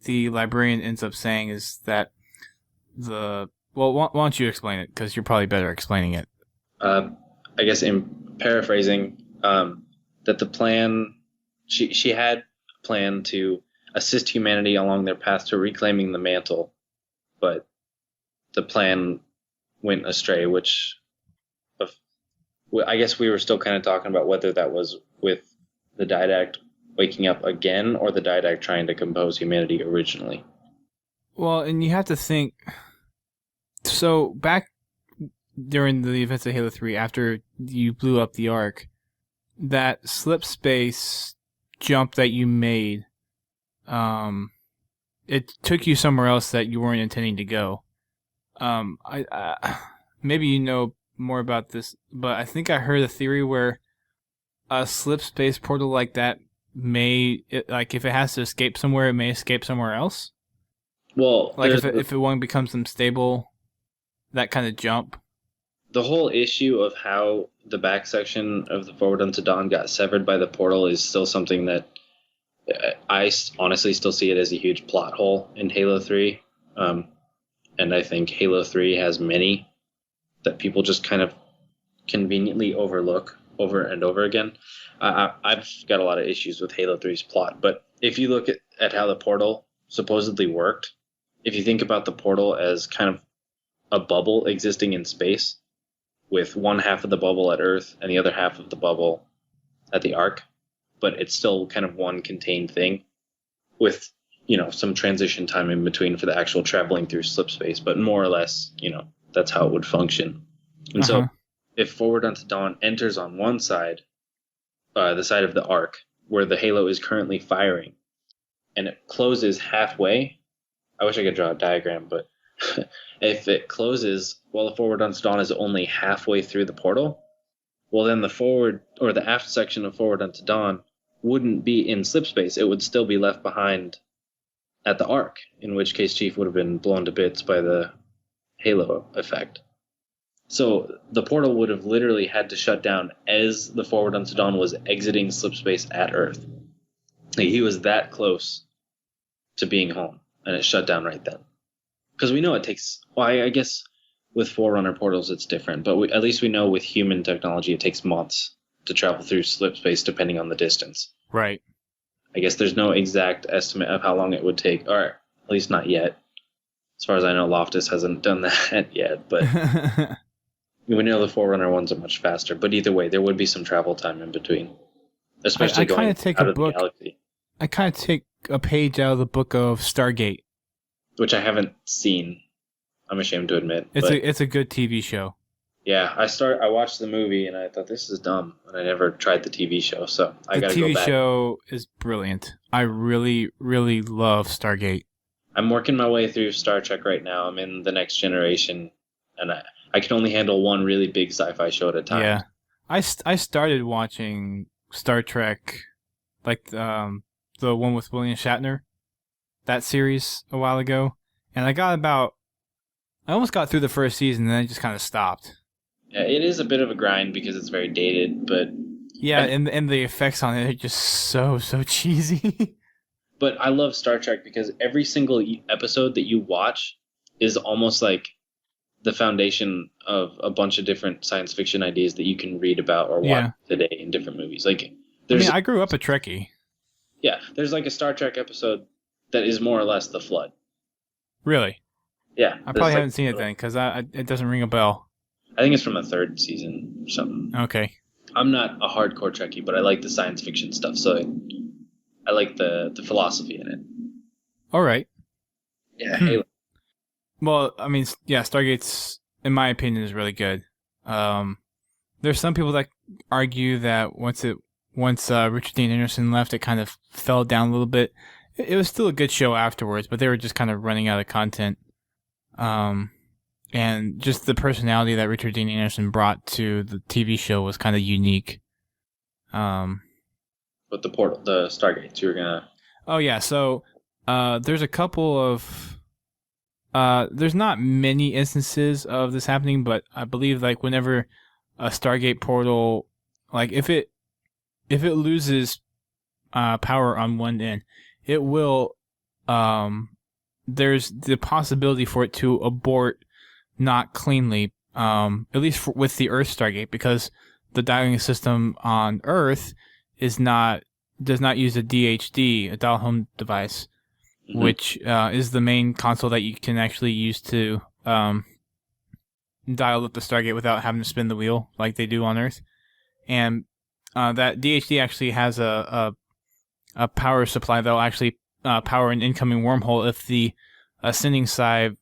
[SPEAKER 1] the librarian ends up saying is that why don't you explain it, because you're probably better explaining it.
[SPEAKER 2] I guess in paraphrasing, that the plan, she had a plan to assist humanity along their path to reclaiming the mantle, but the plan went astray, which I guess we were still kind of talking about whether that was with the Didact waking up again or the Didact trying to compose humanity originally.
[SPEAKER 1] Well, and you have to think, so back during the events of Halo 3, after you blew up the Ark, that slip space jump that you made, it took you somewhere else that you weren't intending to go. Maybe you know more about this, but I think I heard a theory where a slip space portal like that if it has to escape somewhere, it may escape somewhere else.
[SPEAKER 2] Well,
[SPEAKER 1] like if it one becomes unstable, that kind of jump.
[SPEAKER 2] The whole issue of how the back section of the Forward Unto Dawn got severed by the portal is still something that I honestly still see it as a huge plot hole in Halo 3. And I think Halo 3 has many that people just kind of conveniently overlook over and over again. I've got a lot of issues with Halo 3's plot, but if you look at how the portal supposedly worked, if you think about the portal as kind of a bubble existing in space, with one half of the bubble at Earth and the other half of the bubble at the Ark, but it's still kind of one contained thing with, some transition time in between for the actual traveling through slip space, but more or less, that's how it would function. And so if Forward Unto Dawn enters on one side, the side of the Ark, where the Halo is currently firing, and it closes halfway, I wish I could draw a diagram, but if it closes while the Forward Unto Dawn is only halfway through the portal, well, then the forward or the aft section of Forward Unto Dawn wouldn't be in slip space. It would still be left behind at the Ark, in which case Chief would have been blown to bits by the Halo effect. So the portal would have literally had to shut down as the Forward Unto Dawn was exiting slip space at Earth. He was that close to being home, and it shut down right then. Because we know it takes, I guess with Forerunner portals it's different, but at least we know with human technology it takes months to travel through slip space depending on the distance. Right. I guess there's no exact estimate of how long it would take, or at least not yet. As far as I know, Loftus hasn't done that yet, but we know the Forerunner ones are much faster. But either way, there would be some travel time in between, especially going out of the galaxy.
[SPEAKER 1] I kind of take a page out of the book of Stargate,
[SPEAKER 2] which I haven't seen. I'm ashamed to admit.
[SPEAKER 1] It's a good TV show.
[SPEAKER 2] Yeah, I watched the movie and I thought this is dumb, and I never tried the TV show, so I gotta go back.
[SPEAKER 1] The TV show is brilliant. I really, really love Stargate.
[SPEAKER 2] I'm working my way through Star Trek right now. I'm in The Next Generation, and I can only handle one really big sci-fi show at a time.
[SPEAKER 1] Yeah, I started watching Star Trek, like the one with William Shatner, that series a while ago, and I almost got through the first season, and then I just kind of stopped.
[SPEAKER 2] Yeah, it is a bit of a grind because it's very dated, but
[SPEAKER 1] yeah, and the effects on it are just so cheesy.
[SPEAKER 2] But I love Star Trek because every single episode that you watch is almost like the foundation of a bunch of different science fiction ideas that you can read about or watch today in different movies. Like,
[SPEAKER 1] I grew up a Trekkie.
[SPEAKER 2] Yeah, there's like a Star Trek episode that is more or less the Flood.
[SPEAKER 1] Really?
[SPEAKER 2] Yeah.
[SPEAKER 1] I probably haven't seen it then, because it doesn't ring a bell.
[SPEAKER 2] I think it's from a third season or something.
[SPEAKER 1] Okay.
[SPEAKER 2] I'm not a hardcore Trekkie, but I like the science fiction stuff, so I like the philosophy in it.
[SPEAKER 1] All right.
[SPEAKER 2] Yeah. Halo.
[SPEAKER 1] Well, I mean, yeah, Stargate's, in my opinion, is really good. There's some people that argue that once Richard Dean Anderson left, it kind of fell down a little bit. It was still a good show afterwards, but they were just kind of running out of content. and just the personality that Richard Dean Anderson brought to the TV show was kind of unique.
[SPEAKER 2] But the Stargates, you were gonna.
[SPEAKER 1] Oh yeah, so there's a couple of there's not many instances of this happening, but I believe like whenever a Stargate portal, like if it loses power on one end, it will there's the possibility for it to abort not cleanly, at least with the Earth Stargate, because the dialing system on Earth does not use a DHD, a dial home device, which is the main console that you can actually use to dial up the Stargate without having to spin the wheel like they do on Earth. And that DHD actually has a power supply that will actually power an incoming wormhole. If the ascending side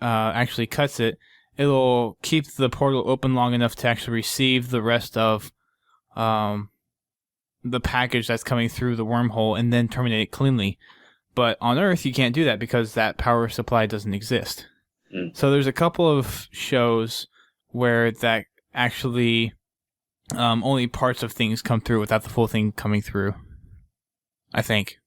[SPEAKER 1] actually cuts it, it'll keep the portal open long enough to actually receive the rest of the package that's coming through the wormhole and then terminate it cleanly. But on Earth, you can't do that because that power supply doesn't exist. So there's a couple of shows where that actually only parts of things come through without the full thing coming through. I think.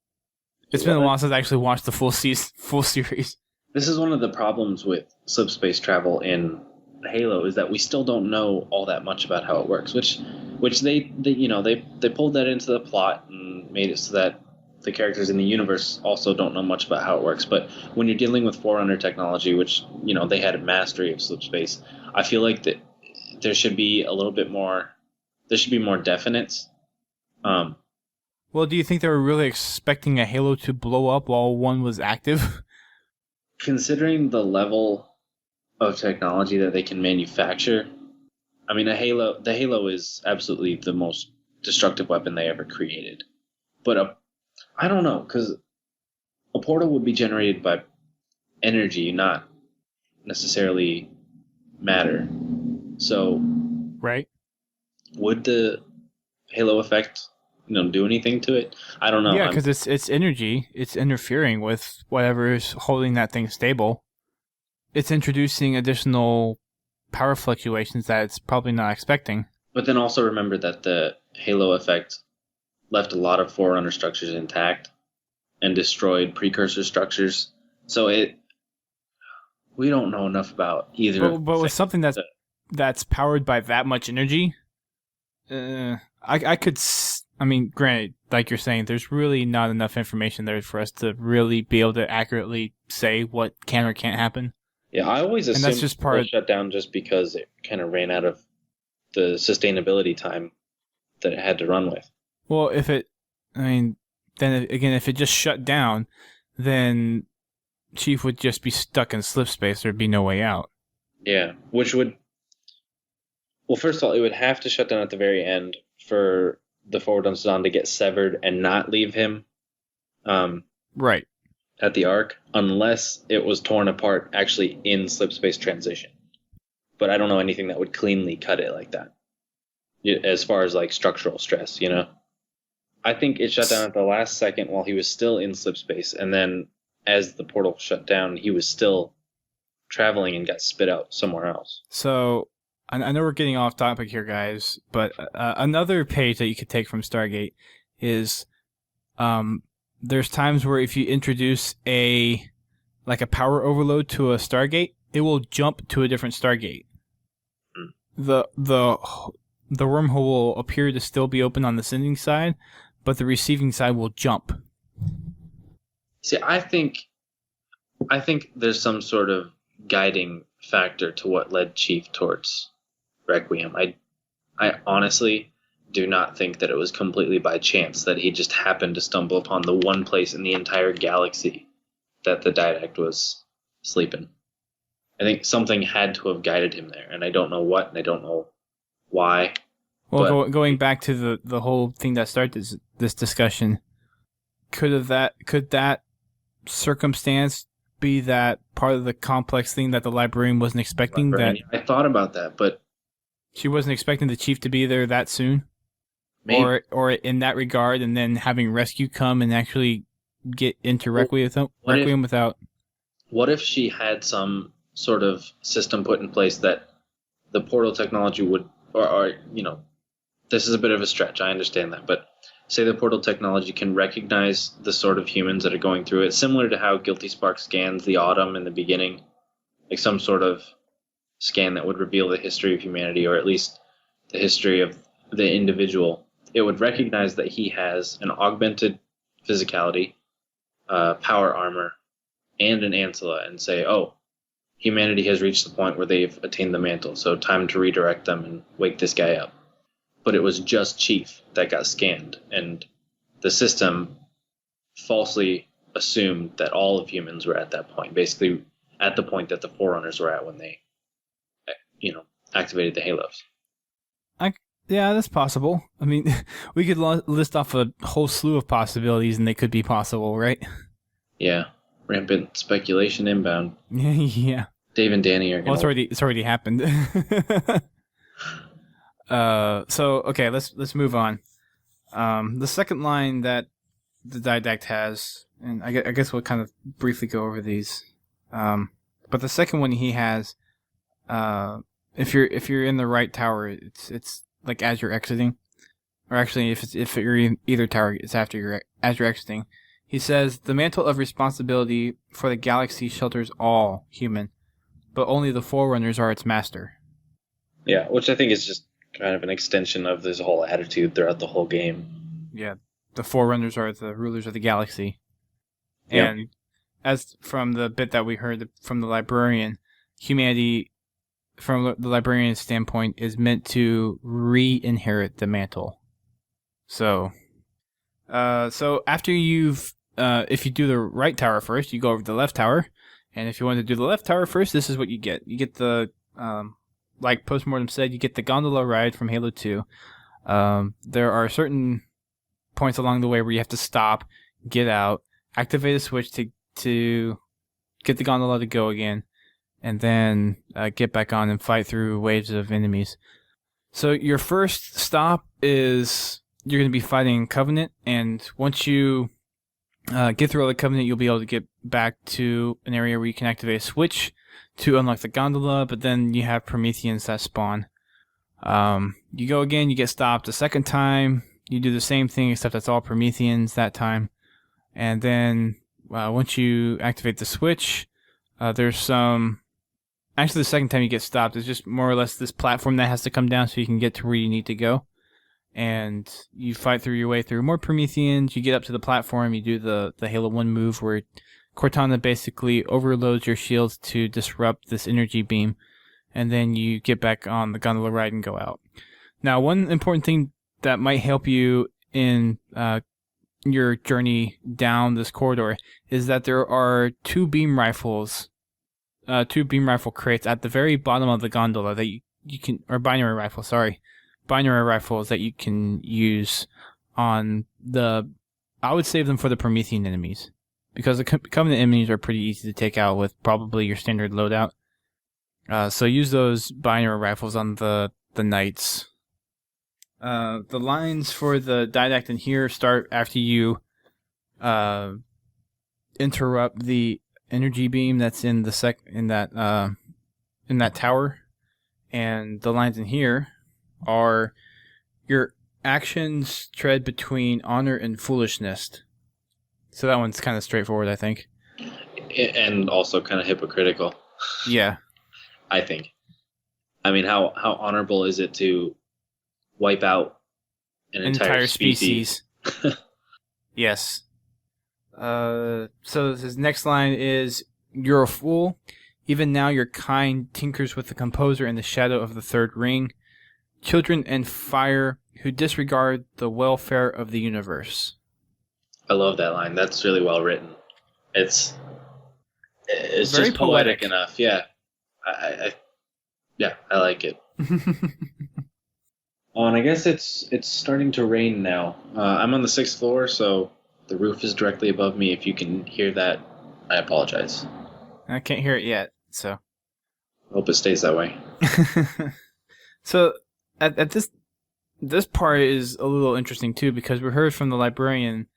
[SPEAKER 1] It's been a while since I actually watched the full series.
[SPEAKER 2] This is one of the problems with subspace travel in Halo, is that we still don't know all that much about how it works, which they pulled that into the plot and made it so that the characters in the universe also don't know much about how it works. But when you're dealing with Forerunner technology, which, they had a mastery of subspace, I feel like that there should be a little bit more. There should be more definites.
[SPEAKER 1] Well, do you think they were really expecting a Halo to blow up while one was active?
[SPEAKER 2] Considering the level of technology that they can manufacture, I mean, the Halo is absolutely the most destructive weapon they ever created. But I don't know, because a portal would be generated by energy, not necessarily matter. So,
[SPEAKER 1] right?
[SPEAKER 2] Would the Halo effect, do anything to it? I don't know.
[SPEAKER 1] Yeah, because it's energy. It's interfering with whatever is holding that thing stable. It's introducing additional power fluctuations that it's probably not expecting.
[SPEAKER 2] But then also remember that the Halo effect left a lot of Forerunner structures intact and destroyed precursor structures. So we don't know enough about either.
[SPEAKER 1] But with something that's powered by that much energy, I mean, granted, like you're saying, there's really not enough information there for us to really be able to accurately say what can or can't happen.
[SPEAKER 2] Yeah, I always assumed
[SPEAKER 1] that's just part
[SPEAKER 2] shut down just because it kind of ran out of the sustainability time that it had to run with.
[SPEAKER 1] Well, if it just shut down, then Chief would just be stuck in slip space. There'd be no way out.
[SPEAKER 2] Yeah, which would... Well, first of all, it would have to shut down at the very end for the forward on Zidane to get severed and not leave him
[SPEAKER 1] right
[SPEAKER 2] at the arc, unless it was torn apart actually in slip space transition. But I don't know anything that would cleanly cut it like that, as far as like structural stress, I think it shut down at the last second while he was still in slip space, and then as the portal shut down, he was still traveling and got spit out somewhere else.
[SPEAKER 1] So I know we're getting off topic here, guys, but another page that you could take from Stargate is there's times where if you introduce a power overload to a Stargate, it will jump to a different Stargate. The wormhole will appear to still be open on the sending side, but the receiving side will jump.
[SPEAKER 2] See, I think there's some sort of guiding factor to what led Chief towards Requiem. I honestly do not think that it was completely by chance that he just happened to stumble upon the one place in the entire galaxy that the Didact was sleeping. I think something had to have guided him there, and I don't know what, and I don't know why.
[SPEAKER 1] Well, going back to the whole thing that started this discussion, could that circumstance be that part of the complex thing that the Librarian wasn't expecting? That
[SPEAKER 2] I thought about that, but
[SPEAKER 1] she wasn't expecting the Chief to be there that soon?
[SPEAKER 2] Maybe.
[SPEAKER 1] Or in that regard, and then having rescue come and actually get into Requiem without...
[SPEAKER 2] What if she had some sort of system put in place that the portal technology would, or this is a bit of a stretch, I understand that, but say the portal technology can recognize the sort of humans that are going through it, similar to how Guilty Spark scans the Autumn in the beginning, like some sort of scan that would reveal the history of humanity, or at least the history of the individual. It would recognize that he has an augmented physicality, power armor, and an ancilla, and say, oh, humanity has reached the point where they've attained the mantle, so time to redirect them and wake this guy up. But it was just Chief that got scanned, and the system falsely assumed that all of humans were at that point, basically at the point that the Forerunners were at when they, activated the halos.
[SPEAKER 1] Yeah, that's possible. I mean, we could list off a whole slew of possibilities, and they could be possible, right?
[SPEAKER 2] Yeah, rampant speculation inbound.
[SPEAKER 1] Yeah.
[SPEAKER 2] Dave and Danny are going.
[SPEAKER 1] Well, it's already happened. So okay, let's move on. The second line that the Didact has, and I guess we'll kind of briefly go over these. But the second one he has, if you're in the right tower, it's like as you're exiting, or actually if you're in either tower, it's as you're exiting. He says the mantle of responsibility for the galaxy shelters all human, but only the Forerunners are its master. Yeah,
[SPEAKER 2] which I think is just kind of an extension of this whole attitude throughout the whole game.
[SPEAKER 1] Yeah, the Forerunners are the rulers of the galaxy.
[SPEAKER 2] Yep.
[SPEAKER 1] And as from the bit that we heard from the Librarian, humanity, from the Librarian's standpoint, is meant to re-inherit the mantle. So after you've, if you do the right tower first, you go over to the left tower, and if you want to do the left tower first, this is what you get. You get the, like Postmortem said, you get the gondola ride from Halo 2. There are certain points along the way where you have to stop, get out, activate a switch to get the gondola to go again, and then get back on and fight through waves of enemies. So your first stop is you're going to be fighting Covenant, and once you get through all the Covenant, you'll be able to get back to an area where you can activate a switch to unlock the gondola, but then you have Prometheans that spawn. You go again, you get stopped a second time, you do the same thing, except that's all Prometheans that time. And then once you activate the switch, there's some... Actually, the second time you get stopped, it's just more or less this platform that has to come down so you can get to where you need to go. And you fight through your way through more Prometheans, you get up to the platform, you do the Halo 1 move where Cortana basically overloads your shields to disrupt this energy beam, and then you get back on the gondola ride and go out. Now, one important thing that might help you in your journey down this corridor is that there are two beam rifle crates at the very bottom of the gondola that you can, or binary rifles that you can use on I would save them for the Promethean enemies, because the Covenant enemies are pretty easy to take out with probably your standard loadout. So use those binary rifles on the Knights. The lines for the Didact in here start after you interrupt the energy beam that's in the in that tower, and the lines in here are your actions tread between honor and foolishness. So that one's kind of straightforward, I think.
[SPEAKER 2] And also kind of hypocritical.
[SPEAKER 1] Yeah.
[SPEAKER 2] I think. I mean, how honorable is it to wipe out an entire species?
[SPEAKER 1] Yes. So his next line is, "You're a fool. Even now your kind tinkers with the composer in the shadow of the third ring. Children and fire who disregard the welfare of the universe." I
[SPEAKER 2] love that line. That's really well written. It's
[SPEAKER 1] very
[SPEAKER 2] just poetic enough. Yeah. I like it. And I guess it's starting to rain now. I'm on the 6th floor, so the roof is directly above me. If you can hear that, I apologize.
[SPEAKER 1] I can't hear it yet, so
[SPEAKER 2] I hope it stays that way.
[SPEAKER 1] So at this part is a little interesting too, because we heard from the Librarian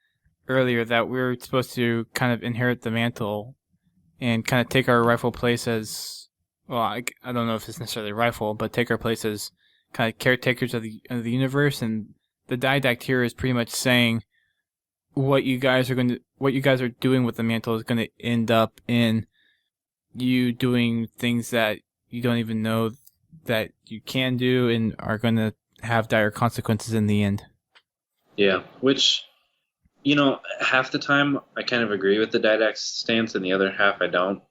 [SPEAKER 1] earlier that we're supposed to kind of inherit the mantle and kind of take our rightful place as well, I don't know if it's necessarily rightful, but take our place as kind of caretakers of the universe, and the Didact here is pretty much saying what you guys are doing with the mantle is going to end up in you doing things that you don't even know that you can do and are going to have dire consequences in the end.
[SPEAKER 2] Yeah, which, half the time I kind of agree with the Didact stance, and the other half I don't.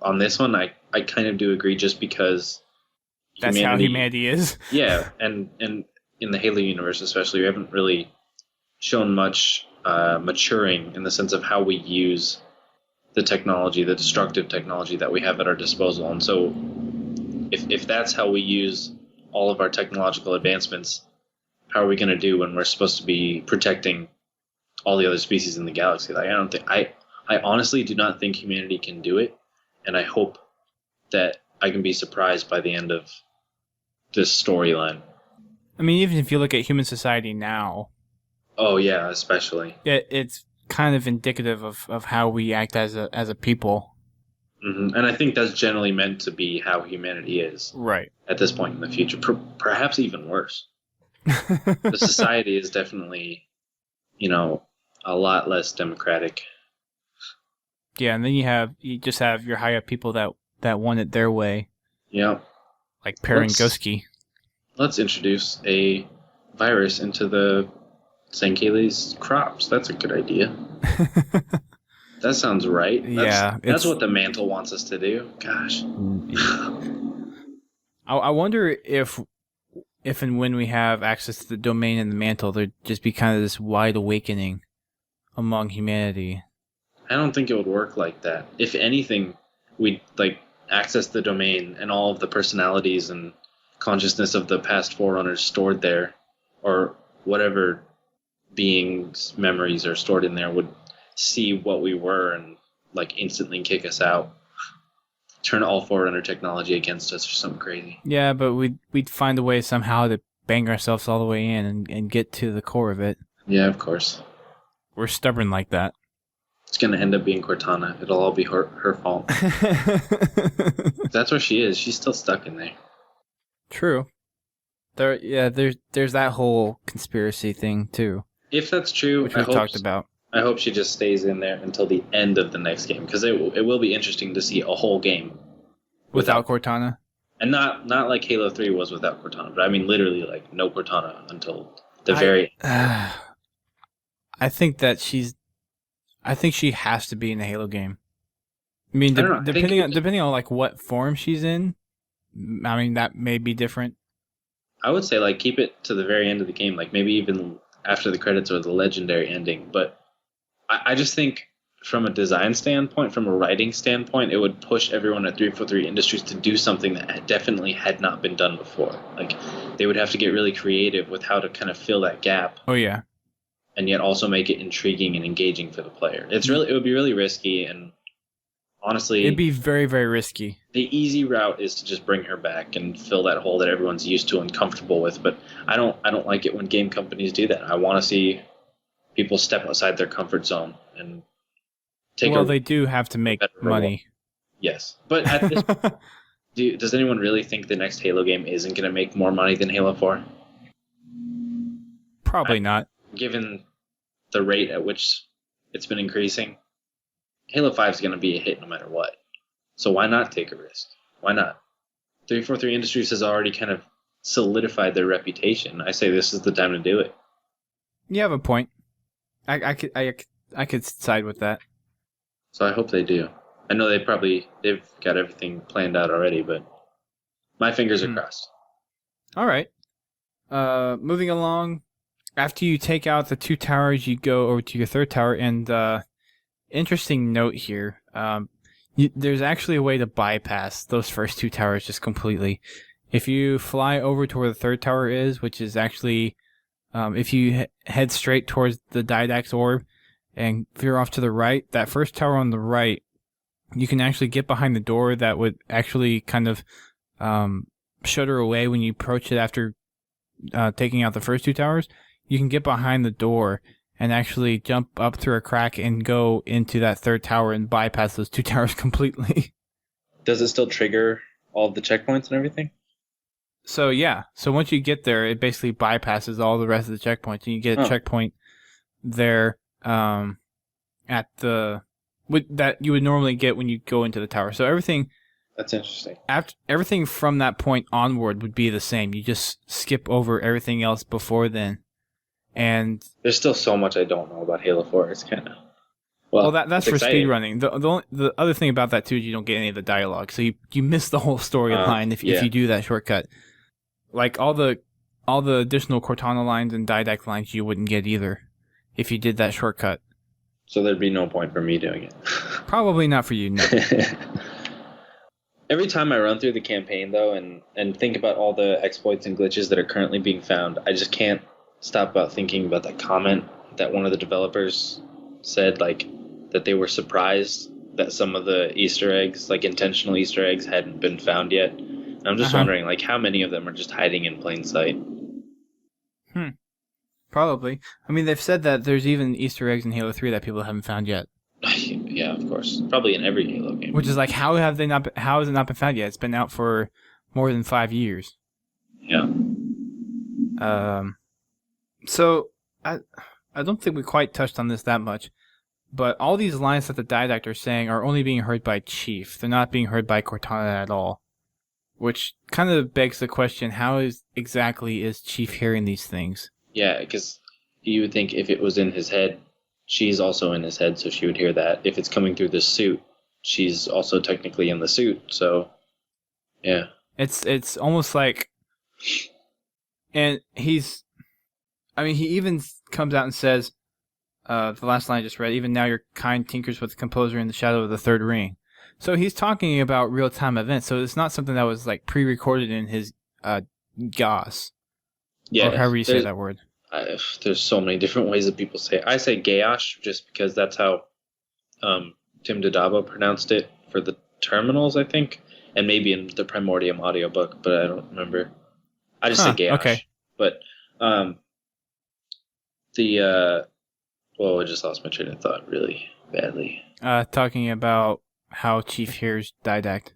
[SPEAKER 2] On this one, I kind of do agree, just because
[SPEAKER 1] that's how humanity is.
[SPEAKER 2] Yeah, and in the Halo universe especially, we haven't really shown much maturing in the sense of how we use the technology, the destructive technology that we have at our disposal. And so if that's how we use all of our technological advancements, how are we going to do when we're supposed to be protecting all the other species in the galaxy? Like, I honestly do not think humanity can do it, and I hope that I can be surprised by the end of this storyline.
[SPEAKER 1] I mean, even if you look at human society now.
[SPEAKER 2] Oh yeah, especially.
[SPEAKER 1] It's kind of indicative of how we act as a people.
[SPEAKER 2] Mm-hmm. And I think that's generally meant to be how humanity is.
[SPEAKER 1] Right.
[SPEAKER 2] At this point in the future. Perhaps even worse. The society is definitely, a lot less democratic.
[SPEAKER 1] Yeah, and then you just have your high up people that want it their way.
[SPEAKER 2] Yeah.
[SPEAKER 1] Like Parangoski.
[SPEAKER 2] Let's introduce a virus into the Sankeli's crops. That's a good idea. That sounds right. That's what the mantle wants us to do. Gosh.
[SPEAKER 1] I wonder if and when we have access to the domain and the mantle, there'd just be kind of this wide awakening among humanity.
[SPEAKER 2] I don't think it would work like that. If anything, we'd access the domain, and all of the personalities and consciousness of the past Forerunners stored there, or whatever beings' memories are stored in there, would see what we were and instantly kick us out. Turn all Forerunner technology against us or something crazy.
[SPEAKER 1] Yeah, but we'd find a way somehow to bang ourselves all the way in and get to the core of it.
[SPEAKER 2] Yeah, of course.
[SPEAKER 1] We're stubborn like that.
[SPEAKER 2] It's going to end up being Cortana. It'll all be her fault. That's where she is. She's still stuck in there.
[SPEAKER 1] True. There's that whole conspiracy thing too.
[SPEAKER 2] If that's true,
[SPEAKER 1] which we've talked about.
[SPEAKER 2] I hope she just stays in there until the end of the next game, because it will be interesting to see a whole game
[SPEAKER 1] without Cortana.
[SPEAKER 2] And not like Halo 3 was without Cortana, but I mean literally no Cortana until the very end.
[SPEAKER 1] I think she has to be in the Halo game. I mean, depending on what form she's in, I mean, that may be different.
[SPEAKER 2] I would say keep it to the very end of the game, maybe even after the credits or the legendary ending. But I just think from a design standpoint, from a writing standpoint, it would push everyone at 343 Industries to do something that definitely had not been done before. They would have to get really creative with how to kind of fill that gap.
[SPEAKER 1] Oh yeah.
[SPEAKER 2] And yet also make it intriguing and engaging for the player. It would be really risky, and honestly,
[SPEAKER 1] it'd be very, very risky.
[SPEAKER 2] The easy route is to just bring her back and fill that hole that everyone's used to and comfortable with. But I don't like it when game companies do that. I want to see people step outside their comfort zone and take.
[SPEAKER 1] Well, they do have to make money.
[SPEAKER 2] Yes, but at this, does anyone really think the next Halo game isn't going to make more money than Halo 4?
[SPEAKER 1] Probably not.
[SPEAKER 2] Given the rate at which it's been increasing, Halo 5 is going to be a hit no matter what. So why not take a risk? Why not? 343 Industries has already kind of solidified their reputation. I say this is the time to do it.
[SPEAKER 1] You have a point. I could side with that.
[SPEAKER 2] So I hope they do. I know they've got everything planned out already, but my fingers are crossed.
[SPEAKER 1] All right. Moving along. After you take out the 2 towers, you go over to your 3rd tower, and interesting note here. There's actually a way to bypass those first 2 towers just completely. If you fly over to where the 3rd tower is, which is actually, if you head straight towards the Didact orb and veer off to the right, that first tower on the right, you can actually get behind the door that would actually kind of shudder away when you approach it after taking out the first 2 towers. You can get behind the door and actually jump up through a crack and go into that 3rd tower and bypass those 2 towers completely.
[SPEAKER 2] Does it still trigger all of the checkpoints and everything?
[SPEAKER 1] So yeah, so once you get there, it basically bypasses all the rest of the checkpoints, and you get a checkpoint there at the that you would normally get when you go into the tower. So everything.
[SPEAKER 2] That's interesting.
[SPEAKER 1] Everything from that point onward would be the same. You just skip over everything else before then, and
[SPEAKER 2] there's still so much I don't know about Halo 4. It's kind of
[SPEAKER 1] well that's for speed running. The other thing about that too is you don't get any of the dialogue, so you miss the whole storyline if you do that shortcut. Like all the additional Cortana lines and Didact lines you wouldn't get either if you did that shortcut.
[SPEAKER 2] So there'd be no point for me doing it.
[SPEAKER 1] Probably not for you, no.
[SPEAKER 2] Every time I run through the campaign, though, and think about all the exploits and glitches that are currently being found, I just can't stop about thinking about that comment that one of the developers said, like, that they were surprised that some of the Easter eggs, like intentional Easter eggs, hadn't been found yet. And I'm just wondering, like, how many of them are just hiding in plain sight?
[SPEAKER 1] Probably. I mean, they've said that there's even Easter eggs in Halo 3 that people haven't found yet.
[SPEAKER 2] Yeah, of course. Probably in every Halo game.
[SPEAKER 1] Which is like, how has it not been found yet? It's been out for more than 5 years.
[SPEAKER 2] Yeah.
[SPEAKER 1] So I don't think we quite touched on this that much, but all these lines that the Didact are saying are only being heard by Chief. They're not being heard by Cortana at all. Which kind of begs the question, how exactly is Chief hearing these things?
[SPEAKER 2] Yeah, because you would think if it was in his head, she's also in his head, so she would hear that. If it's coming through the suit, she's also technically in the suit, so yeah.
[SPEAKER 1] It's almost like, and he even comes out and says, the last line I just read, even now your kind tinkers with the composer in the shadow of the third ring. So he's talking about real-time events, so it's not something that was like pre-recorded in his GOS.
[SPEAKER 2] Yeah,
[SPEAKER 1] or however you say that word.
[SPEAKER 2] There's so many different ways that people say it. I say Gaosh just because that's how Tim Dodaba pronounced it for the terminals, I think, and maybe in the Primordium audiobook, but I don't remember. I just say Gaosh.
[SPEAKER 1] Okay.
[SPEAKER 2] But I just lost my train of thought really badly.
[SPEAKER 1] Talking about how Chief hears Didact.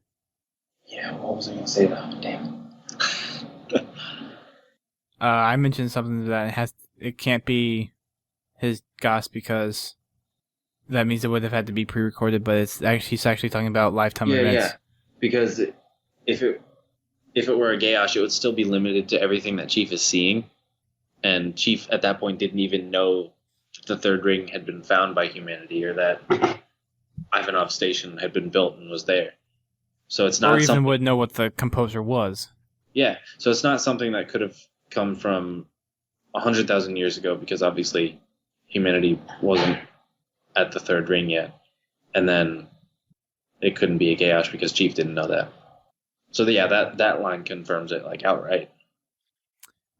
[SPEAKER 2] Yeah, what was I going to say now? Damn.
[SPEAKER 1] I mentioned something that it can't be his GOS because that means it would have had to be pre-recorded, but he's actually talking about lifetime events. Yeah,
[SPEAKER 2] because if it were a Gaosh, it would still be limited to everything that Chief is seeing, and Chief at that point didn't even know the third ring had been found by humanity or that Ivanov Station had been built and was there. So it's not,
[SPEAKER 1] or even would know what the composer was.
[SPEAKER 2] Yeah, so it's not something that could have come from 100,000 years ago, because obviously humanity wasn't at the third ring yet, and then it couldn't be a Gaosh because Chief didn't know that. So that line confirms it like outright.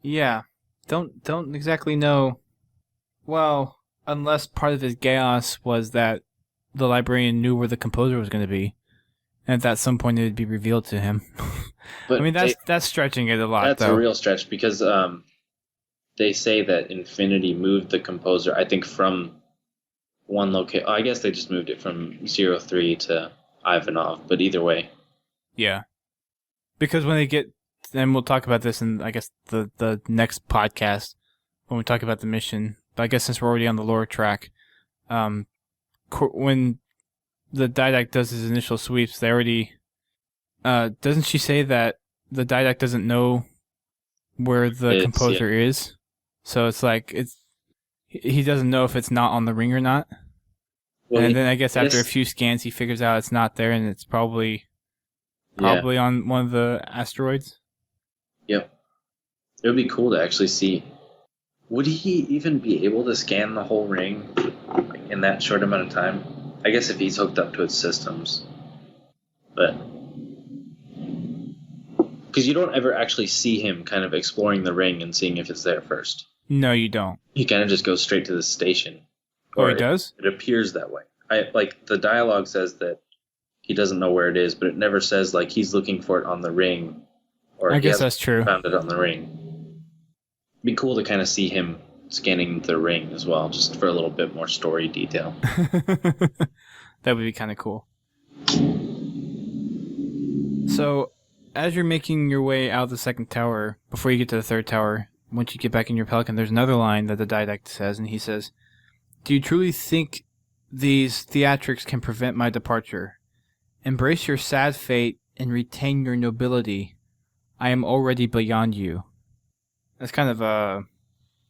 [SPEAKER 2] Yeah,
[SPEAKER 1] don't exactly know. Well, unless part of his Gaos was that the librarian knew where the composer was going to be, and at some point it would be revealed to him. But I mean, that's stretching it a lot.
[SPEAKER 2] That's a real stretch, because they say that Infinity moved the composer, I think, from one location. I guess they just moved it from 03 to Ivanov, but either way.
[SPEAKER 1] Yeah. Because when they get, and we'll talk about this in, I guess, the next podcast, when we talk about the mission, but I guess since we're already on the lore track, when the Didact does his initial sweeps, they already... doesn't she say that the Didact doesn't know where the composer is? So it's like he doesn't know if it's not on the ring or not. Well, and then I guess after a few scans, he figures out it's not there, and it's probably on one of the asteroids.
[SPEAKER 2] Yep. It would be cool to actually see. Would he even be able to scan the whole ring in that short amount of time? I guess if he's hooked up to its systems. But... because you don't ever actually see him kind of exploring the ring and seeing if it's there first.
[SPEAKER 1] No, you don't.
[SPEAKER 2] He kind of just goes straight to the station.
[SPEAKER 1] Or he does?
[SPEAKER 2] It appears that way. The dialogue says that he doesn't know where it is, but it never says, like, he's looking for it on the ring. Or
[SPEAKER 1] I guess that's true.
[SPEAKER 2] Found it on the ring. It'd be cool to kind of see him scanning the ring as well, just for a little bit more story detail.
[SPEAKER 1] That would be kind of cool. So, as you're making your way out of the second tower, before you get to the third tower, once you get back in your Pelican, there's another line that the Didact says, and he says, "Do you truly think these theatrics can prevent my departure? Embrace your sad fate and retain your nobility. I am already beyond you." That's kind of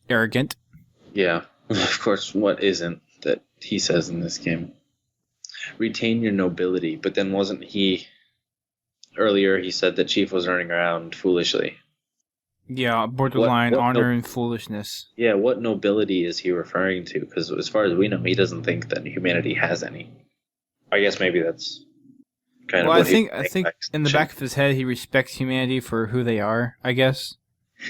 [SPEAKER 1] arrogant.
[SPEAKER 2] Yeah, of course. What isn't that he says in this game? Retain your nobility, but then wasn't he earlier? He said that Chief was running around foolishly.
[SPEAKER 1] Yeah, borderline
[SPEAKER 2] What
[SPEAKER 1] honor and foolishness.
[SPEAKER 2] Yeah, what nobility is he referring to? Because as far as we know, he doesn't think that humanity has any. I guess maybe that's kind
[SPEAKER 1] Well,
[SPEAKER 2] of
[SPEAKER 1] I
[SPEAKER 2] what
[SPEAKER 1] think in the back of his head, he respects humanity for who they are, I guess.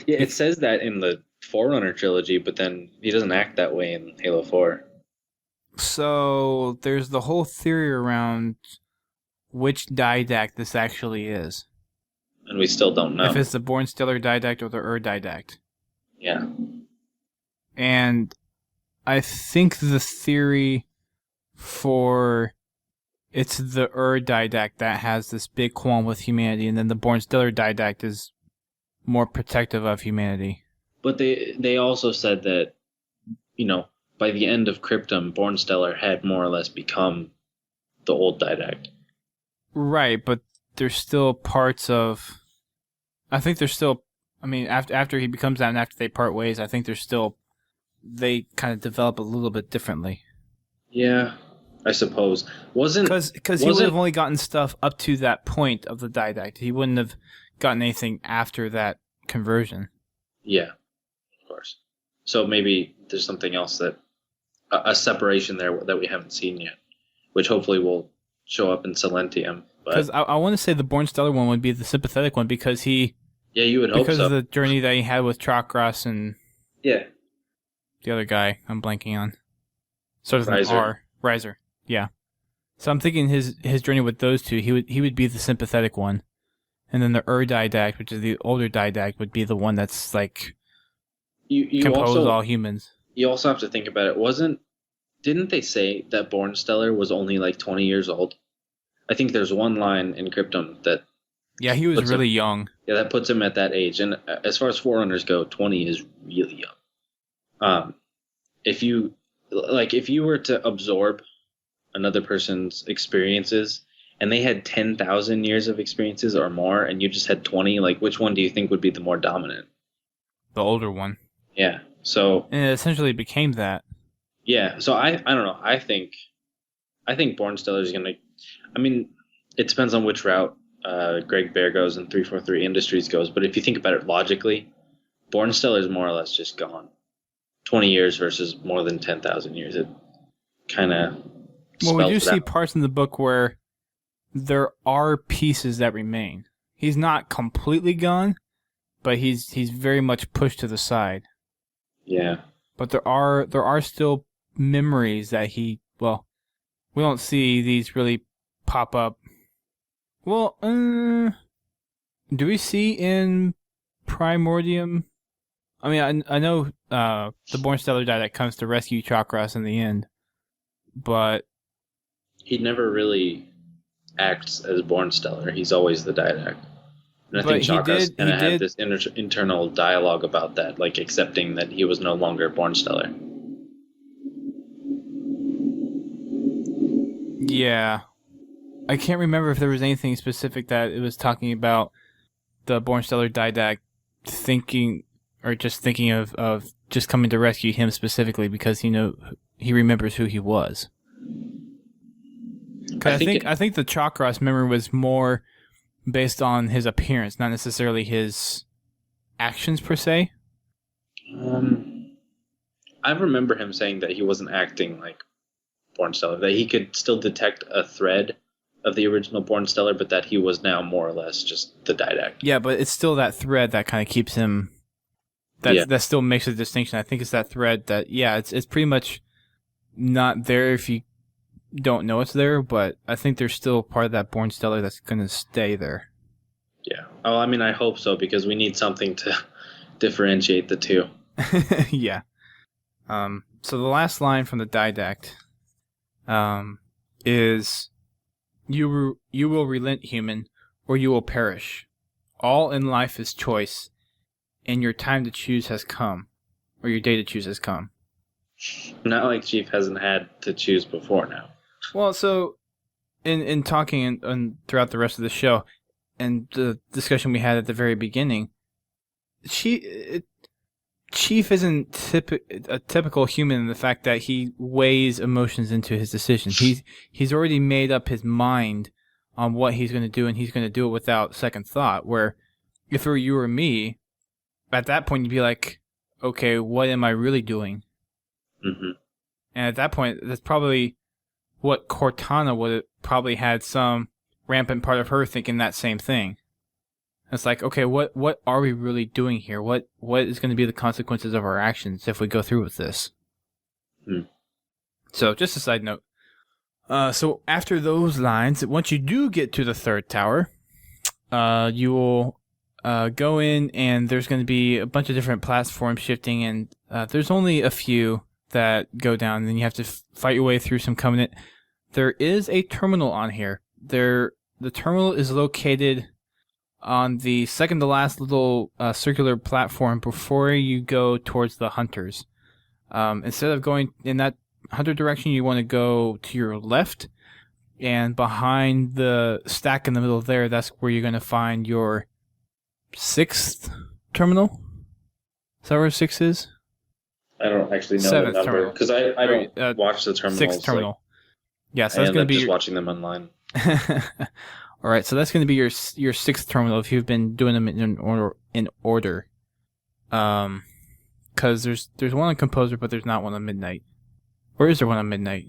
[SPEAKER 2] Yeah, it says that in the Forerunner trilogy, but then he doesn't act that way in Halo 4.
[SPEAKER 1] So, there's the whole theory around which Didact this actually is.
[SPEAKER 2] And we still don't know.
[SPEAKER 1] If it's the Born Stellar Didact or the Didact.
[SPEAKER 2] Yeah.
[SPEAKER 1] And I think the theory for it's the Didact that has this big qualm with humanity, and then the Born Stellar Didact is more protective of humanity.
[SPEAKER 2] But they also said that, by the end of Cryptum, Born Stellar had more or less become the old Didact.
[SPEAKER 1] Right, but there's still parts of... I think there's still... I mean, after he becomes that and after they part ways, I think there's still... They kind of develop a little bit differently.
[SPEAKER 2] Yeah, I suppose.
[SPEAKER 1] Because he would have only gotten stuff up to that point of the Didact. He wouldn't have gotten anything after that conversion.
[SPEAKER 2] Yeah, of course. So maybe there's something else that... A separation there that we haven't seen yet, which hopefully will show up in Silentium.
[SPEAKER 1] Because I want to say the Born Stellar one would be the sympathetic one because he...
[SPEAKER 2] Yeah, you would hope so.
[SPEAKER 1] Because of the journey that he had with Chakras and...
[SPEAKER 2] Yeah.
[SPEAKER 1] The other guy I'm blanking on. Starts with
[SPEAKER 2] Riser.
[SPEAKER 1] an R. Riser. Yeah. So I'm thinking his journey with those two, he would be the sympathetic one. And then the Didact, which is the older Didact, would be the one that's like...
[SPEAKER 2] You
[SPEAKER 1] compose
[SPEAKER 2] also,
[SPEAKER 1] all humans.
[SPEAKER 2] You also have to think about it. Didn't they say that Born Stellar was only like 20 years old? I think there's one line in Cryptum that...
[SPEAKER 1] Yeah, he was really young.
[SPEAKER 2] Yeah, that puts him at that age. And as far as Forerunners go, 20 is really young. If you were to absorb another person's experiences and they had 10,000 years of experiences or more and you just had 20, like which one do you think would be the more dominant?
[SPEAKER 1] The older one.
[SPEAKER 2] Yeah. So...
[SPEAKER 1] And it essentially became that.
[SPEAKER 2] Yeah, so I don't know. I think Born Stellar is going to... I mean, it depends on which route Greg Bear goes and 343 Industries goes, but if you think about it logically, Born Stellar is more or less just gone. 20 years versus more than 10,000 years. It kind of...
[SPEAKER 1] Well, we do see parts in the book where there are pieces that remain. He's not completely gone, but he's very much pushed to the side.
[SPEAKER 2] Yeah.
[SPEAKER 1] But there are still memories that we don't see these really pop up. Well, do we see in Primordium? I mean, I know the Born Stellar Didact comes to rescue Chakras in the end, but
[SPEAKER 2] he never really acts as Born Stellar. He's always the Didact. And I think Chakras kind of had this internal dialogue about that, like accepting that he was no longer Born Stellar.
[SPEAKER 1] Yeah. I can't remember if there was anything specific that it was talking about the Born Stellar Didact thinking of just coming to rescue him specifically because he remembers who he was. I think the Chakras memory was more based on his appearance, not necessarily his actions per se.
[SPEAKER 2] I remember him saying that he wasn't acting like Born Stellar, that he could still detect a thread of the original Born Stellar, but that he was now more or less just the Didact.
[SPEAKER 1] Yeah, but it's still that thread that kind of keeps him... That still makes a distinction. I think it's that thread that, it's pretty much not there if you don't know it's there, but I think there's still part of that Born Stellar that's going to stay there. Yeah.
[SPEAKER 2] Oh, I mean, I hope so, because we need something to differentiate the two.
[SPEAKER 1] Yeah. So the last line from the Didact is, You will relent, human, or you will perish. All in life is choice, and your time to choose has come, or your day to choose has come.
[SPEAKER 2] Not like Chief hasn't had to choose before now.
[SPEAKER 1] Well, so in talking and throughout the rest of the show, and the discussion we had at the very beginning, Chief isn't a typical human in the fact that he weighs emotions into his decisions. He's already made up his mind on what he's going to do, and he's going to do it without second thought. Where if it were you or me, at that point you'd be like, okay, what am I really doing?
[SPEAKER 2] Mm-hmm.
[SPEAKER 1] And at that point, that's probably what Cortana would have probably had some rampant part of her thinking that same thing. It's like, okay, what are we really doing here? What is going to be the consequences of our actions if we go through with this? So, just a side note. So after those lines, once you do get to the third tower, you will go in, and there's going to be a bunch of different platforms shifting, and there's only a few that go down, and then you have to fight your way through some Covenant. There is a terminal on here. The terminal is located on the second to last little circular platform before you go towards the hunters. Instead of going in that hunter direction, you want to go to your left, and behind the stack in the middle there, that's where you're going to find your 6th terminal. Is that where 6 is?
[SPEAKER 2] I don't actually know the number because I don't watch the terminals.
[SPEAKER 1] 6th terminal. Yeah, so that's going to be
[SPEAKER 2] just watching them online.
[SPEAKER 1] All right, so that's going to be your 6th terminal if you've been doing them in order. Because there's one on Composer, but there's not one on Midnight. Or is there one on Midnight?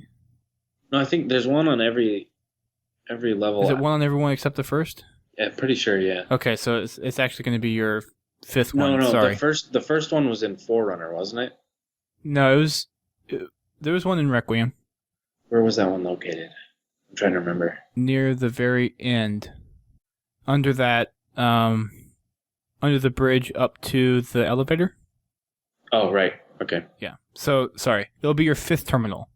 [SPEAKER 2] No, I think there's one on every level.
[SPEAKER 1] Is it one on every one except the first?
[SPEAKER 2] Yeah, pretty sure. Yeah.
[SPEAKER 1] Okay, so it's actually going to be your 5th one.
[SPEAKER 2] No.
[SPEAKER 1] Sorry.
[SPEAKER 2] The first one was in Forerunner, wasn't it?
[SPEAKER 1] No, there was one in Requiem.
[SPEAKER 2] Where was that one located? I'm trying to remember.
[SPEAKER 1] Near the very end, under that, under the bridge up to the elevator.
[SPEAKER 2] Oh, right. Okay.
[SPEAKER 1] Yeah. So, sorry. It'll be your 5th terminal.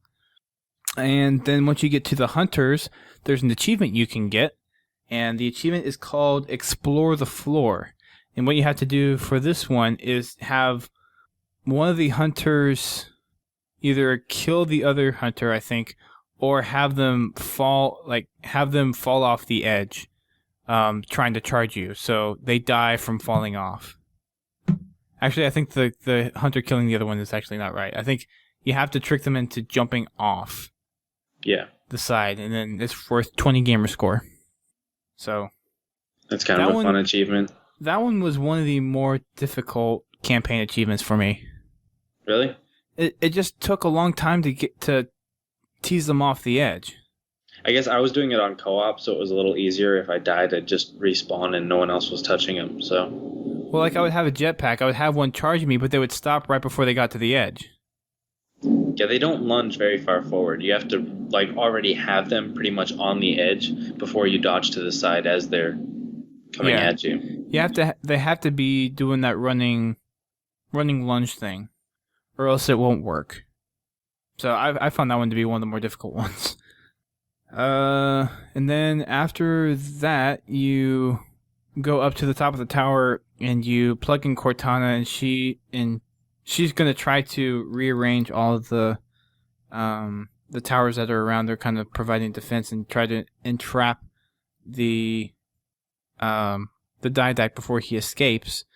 [SPEAKER 1] And then once you get to the hunters, there's an achievement you can get. And the achievement is called Explore the Floor. And what you have to do for this one is have one of the hunters either kill the other hunter, I think, or have them fall off the edge, trying to charge you. So they die from falling off. Actually, I think the hunter killing the other one is actually not right. I think you have to trick them into jumping off the side, and then it's worth 20 gamer score. So
[SPEAKER 2] that's kind of a fun achievement.
[SPEAKER 1] That one was one of the more difficult campaign achievements for me.
[SPEAKER 2] Really?
[SPEAKER 1] It just took a long time to get to tease them off the edge.
[SPEAKER 2] I guess I was doing it on co-op, so it was a little easier. If I died, I'd just respawn and no one else was touching them. So,
[SPEAKER 1] well, like I would have a jetpack, I would have one charging me, but they would stop right before they got to the edge.
[SPEAKER 2] Yeah, they don't lunge very far forward. You have to already have them pretty much on the edge before you dodge to the side as they're coming at you.
[SPEAKER 1] They have to be doing that running lunge thing, or else it won't work. So I found that one to be one of the more difficult ones. And then after that, you go up to the top of the tower and you plug in Cortana, and she's gonna try to rearrange all of the towers that are around there, kind of providing defense, and try to entrap the Didact before he escapes.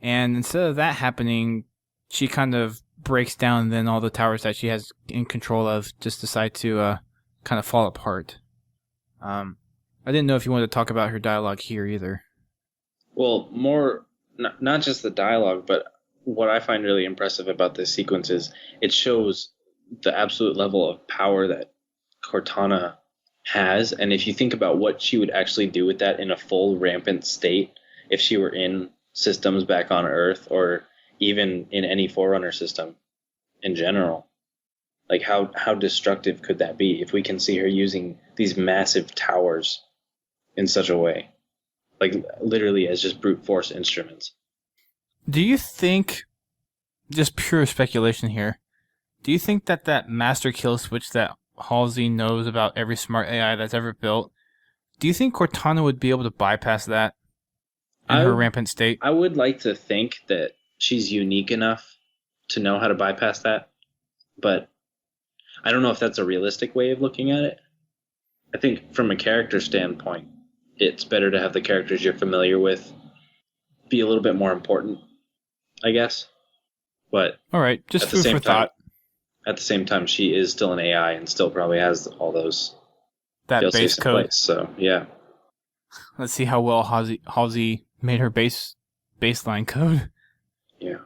[SPEAKER 1] And instead of that happening, she kind of breaks down, and then all the towers that she has in control of just decide to kind of fall apart. I didn't know if you wanted to talk about her dialogue here either.
[SPEAKER 2] Well, more not just the dialogue, but what I find really impressive about this sequence is it shows the absolute level of power that Cortana has. And if you think about what she would actually do with that in a full rampant state, if she were in systems back on Earth, or even in any Forerunner system in general, like how destructive could that be if we can see her using these massive towers in such a way, like literally as just brute force instruments?
[SPEAKER 1] Do you think, just pure speculation here, do you think that master kill switch that Halsey knows about every smart AI that's ever built, Do you think Cortana would be able to bypass that in her rampant state?
[SPEAKER 2] I would like to think that she's unique enough to know how to bypass that, but I don't know if that's a realistic way of looking at it. I think from a character standpoint, it's better to have the characters you're familiar with be a little bit more important, I guess. But
[SPEAKER 1] all right, just food for thought.
[SPEAKER 2] At the same time, she is still an AI and still probably has all those
[SPEAKER 1] that base code.
[SPEAKER 2] So yeah,
[SPEAKER 1] let's see how well Halsey made her baseline code.
[SPEAKER 2] Yeah.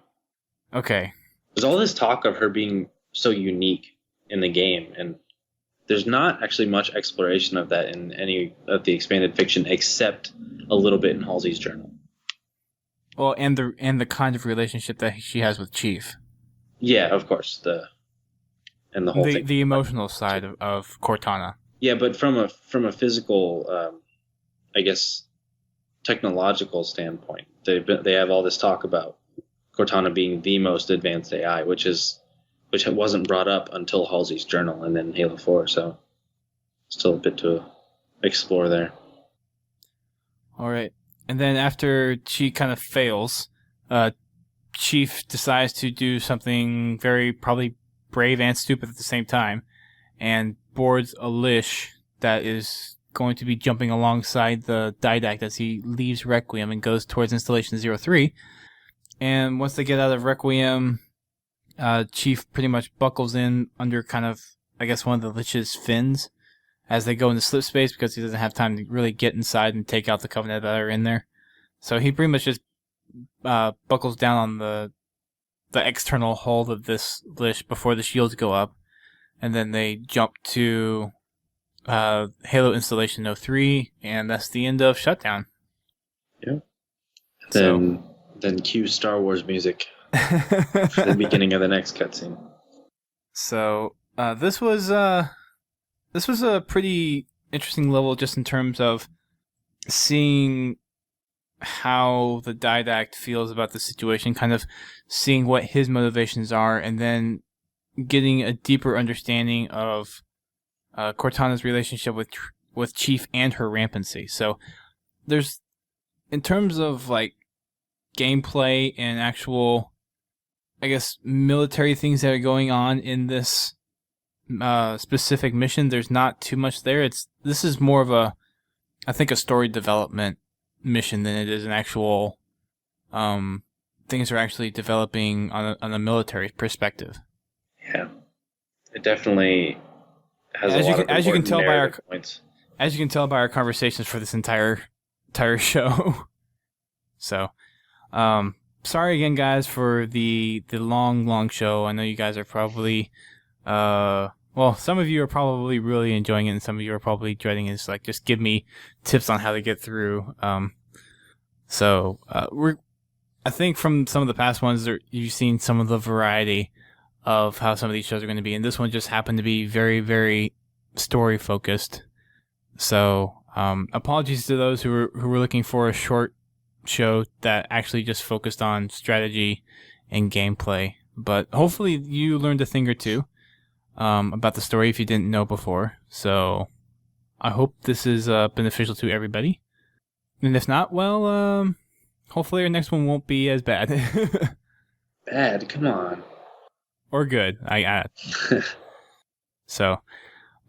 [SPEAKER 1] Okay.
[SPEAKER 2] There's all this talk of her being so unique in the game, and there's not actually much exploration of that in any of the expanded fiction, except a little bit in Halsey's journal.
[SPEAKER 1] Well, and the kind of relationship that she has with Chief.
[SPEAKER 2] Yeah, of course. The whole thing.
[SPEAKER 1] The emotional side of Cortana.
[SPEAKER 2] Yeah, but from a physical, I guess, technological standpoint, they have all this talk about Cortana being the most advanced AI, which wasn't brought up until Halsey's journal and then Halo 4, so still a bit to explore there.
[SPEAKER 1] All right. And then after she kind of fails, Chief decides to do something very probably brave and stupid at the same time and boards a Lish that is going to be jumping alongside the Didact as he leaves Requiem and goes towards Installation 03. And once they get out of Requiem, Chief pretty much buckles in under kind of, I guess, one of the Lish's fins as they go into slip space because he doesn't have time to really get inside and take out the Covenant that are in there. So he pretty much just buckles down on the external hull of this Lish before the shields go up. And then they jump to Halo Installation 03, and that's the end of Shutdown.
[SPEAKER 2] Yeah. Then cue Star Wars music for the beginning of the next cutscene.
[SPEAKER 1] So this was a pretty interesting level, just in terms of seeing how the Didact feels about the situation, kind of seeing what his motivations are, and then getting a deeper understanding of Cortana's relationship with Chief and her rampancy. So there's, in terms of like gameplay and actual, I guess, military things that are going on in this specific mission, there's not too much there. This is more of I think a story development mission than it is an actual things are actually developing on a military perspective.
[SPEAKER 2] Yeah, it definitely has as you can tell by our points.
[SPEAKER 1] As you can tell by our conversations for this entire show. So, sorry again, guys, for the long show. I know you guys are probably some of you are probably really enjoying it, and some of you are probably dreading it. It's like, just give me tips on how to get through. I think from some of the past ones, you've seen some of the variety of how some of these shows are going to be, and this one just happened to be very, very story focused. So, apologies to those who were looking for a short show that actually just focused on strategy and gameplay. But hopefully you learned a thing or two about the story if you didn't know before. So I hope this is beneficial to everybody. And if not, well, hopefully our next one won't be as bad.
[SPEAKER 2] Bad? Come on.
[SPEAKER 1] Or good. So,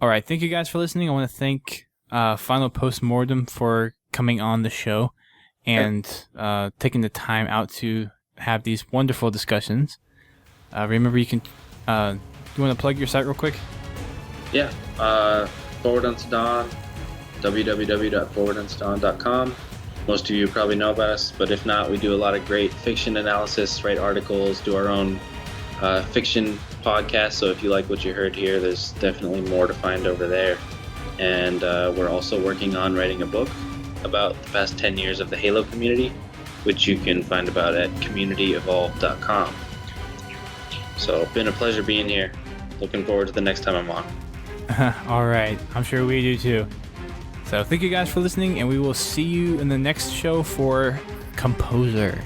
[SPEAKER 1] all right. Thank you guys for listening. I want to thank FinalPOSTMORTEM for coming on the show and taking the time out to have these wonderful discussions. Remember, you can. You want to plug your site real quick?
[SPEAKER 2] Yeah. Forward Unto Dawn, www.forwarduntodawn.com. Most of you probably know about us, but if not, we do a lot of great fiction analysis, write articles, do our own fiction podcast. So if you like what you heard here, there's definitely more to find over there. And we're also working on writing a book about the past 10 years of the Halo community, which you can find about at communityevolve.com. So, been a pleasure being here. Looking forward to the next time I'm on.
[SPEAKER 1] All right. I'm sure we do too. So, thank you guys for listening, and we will see you in the next show for Composer.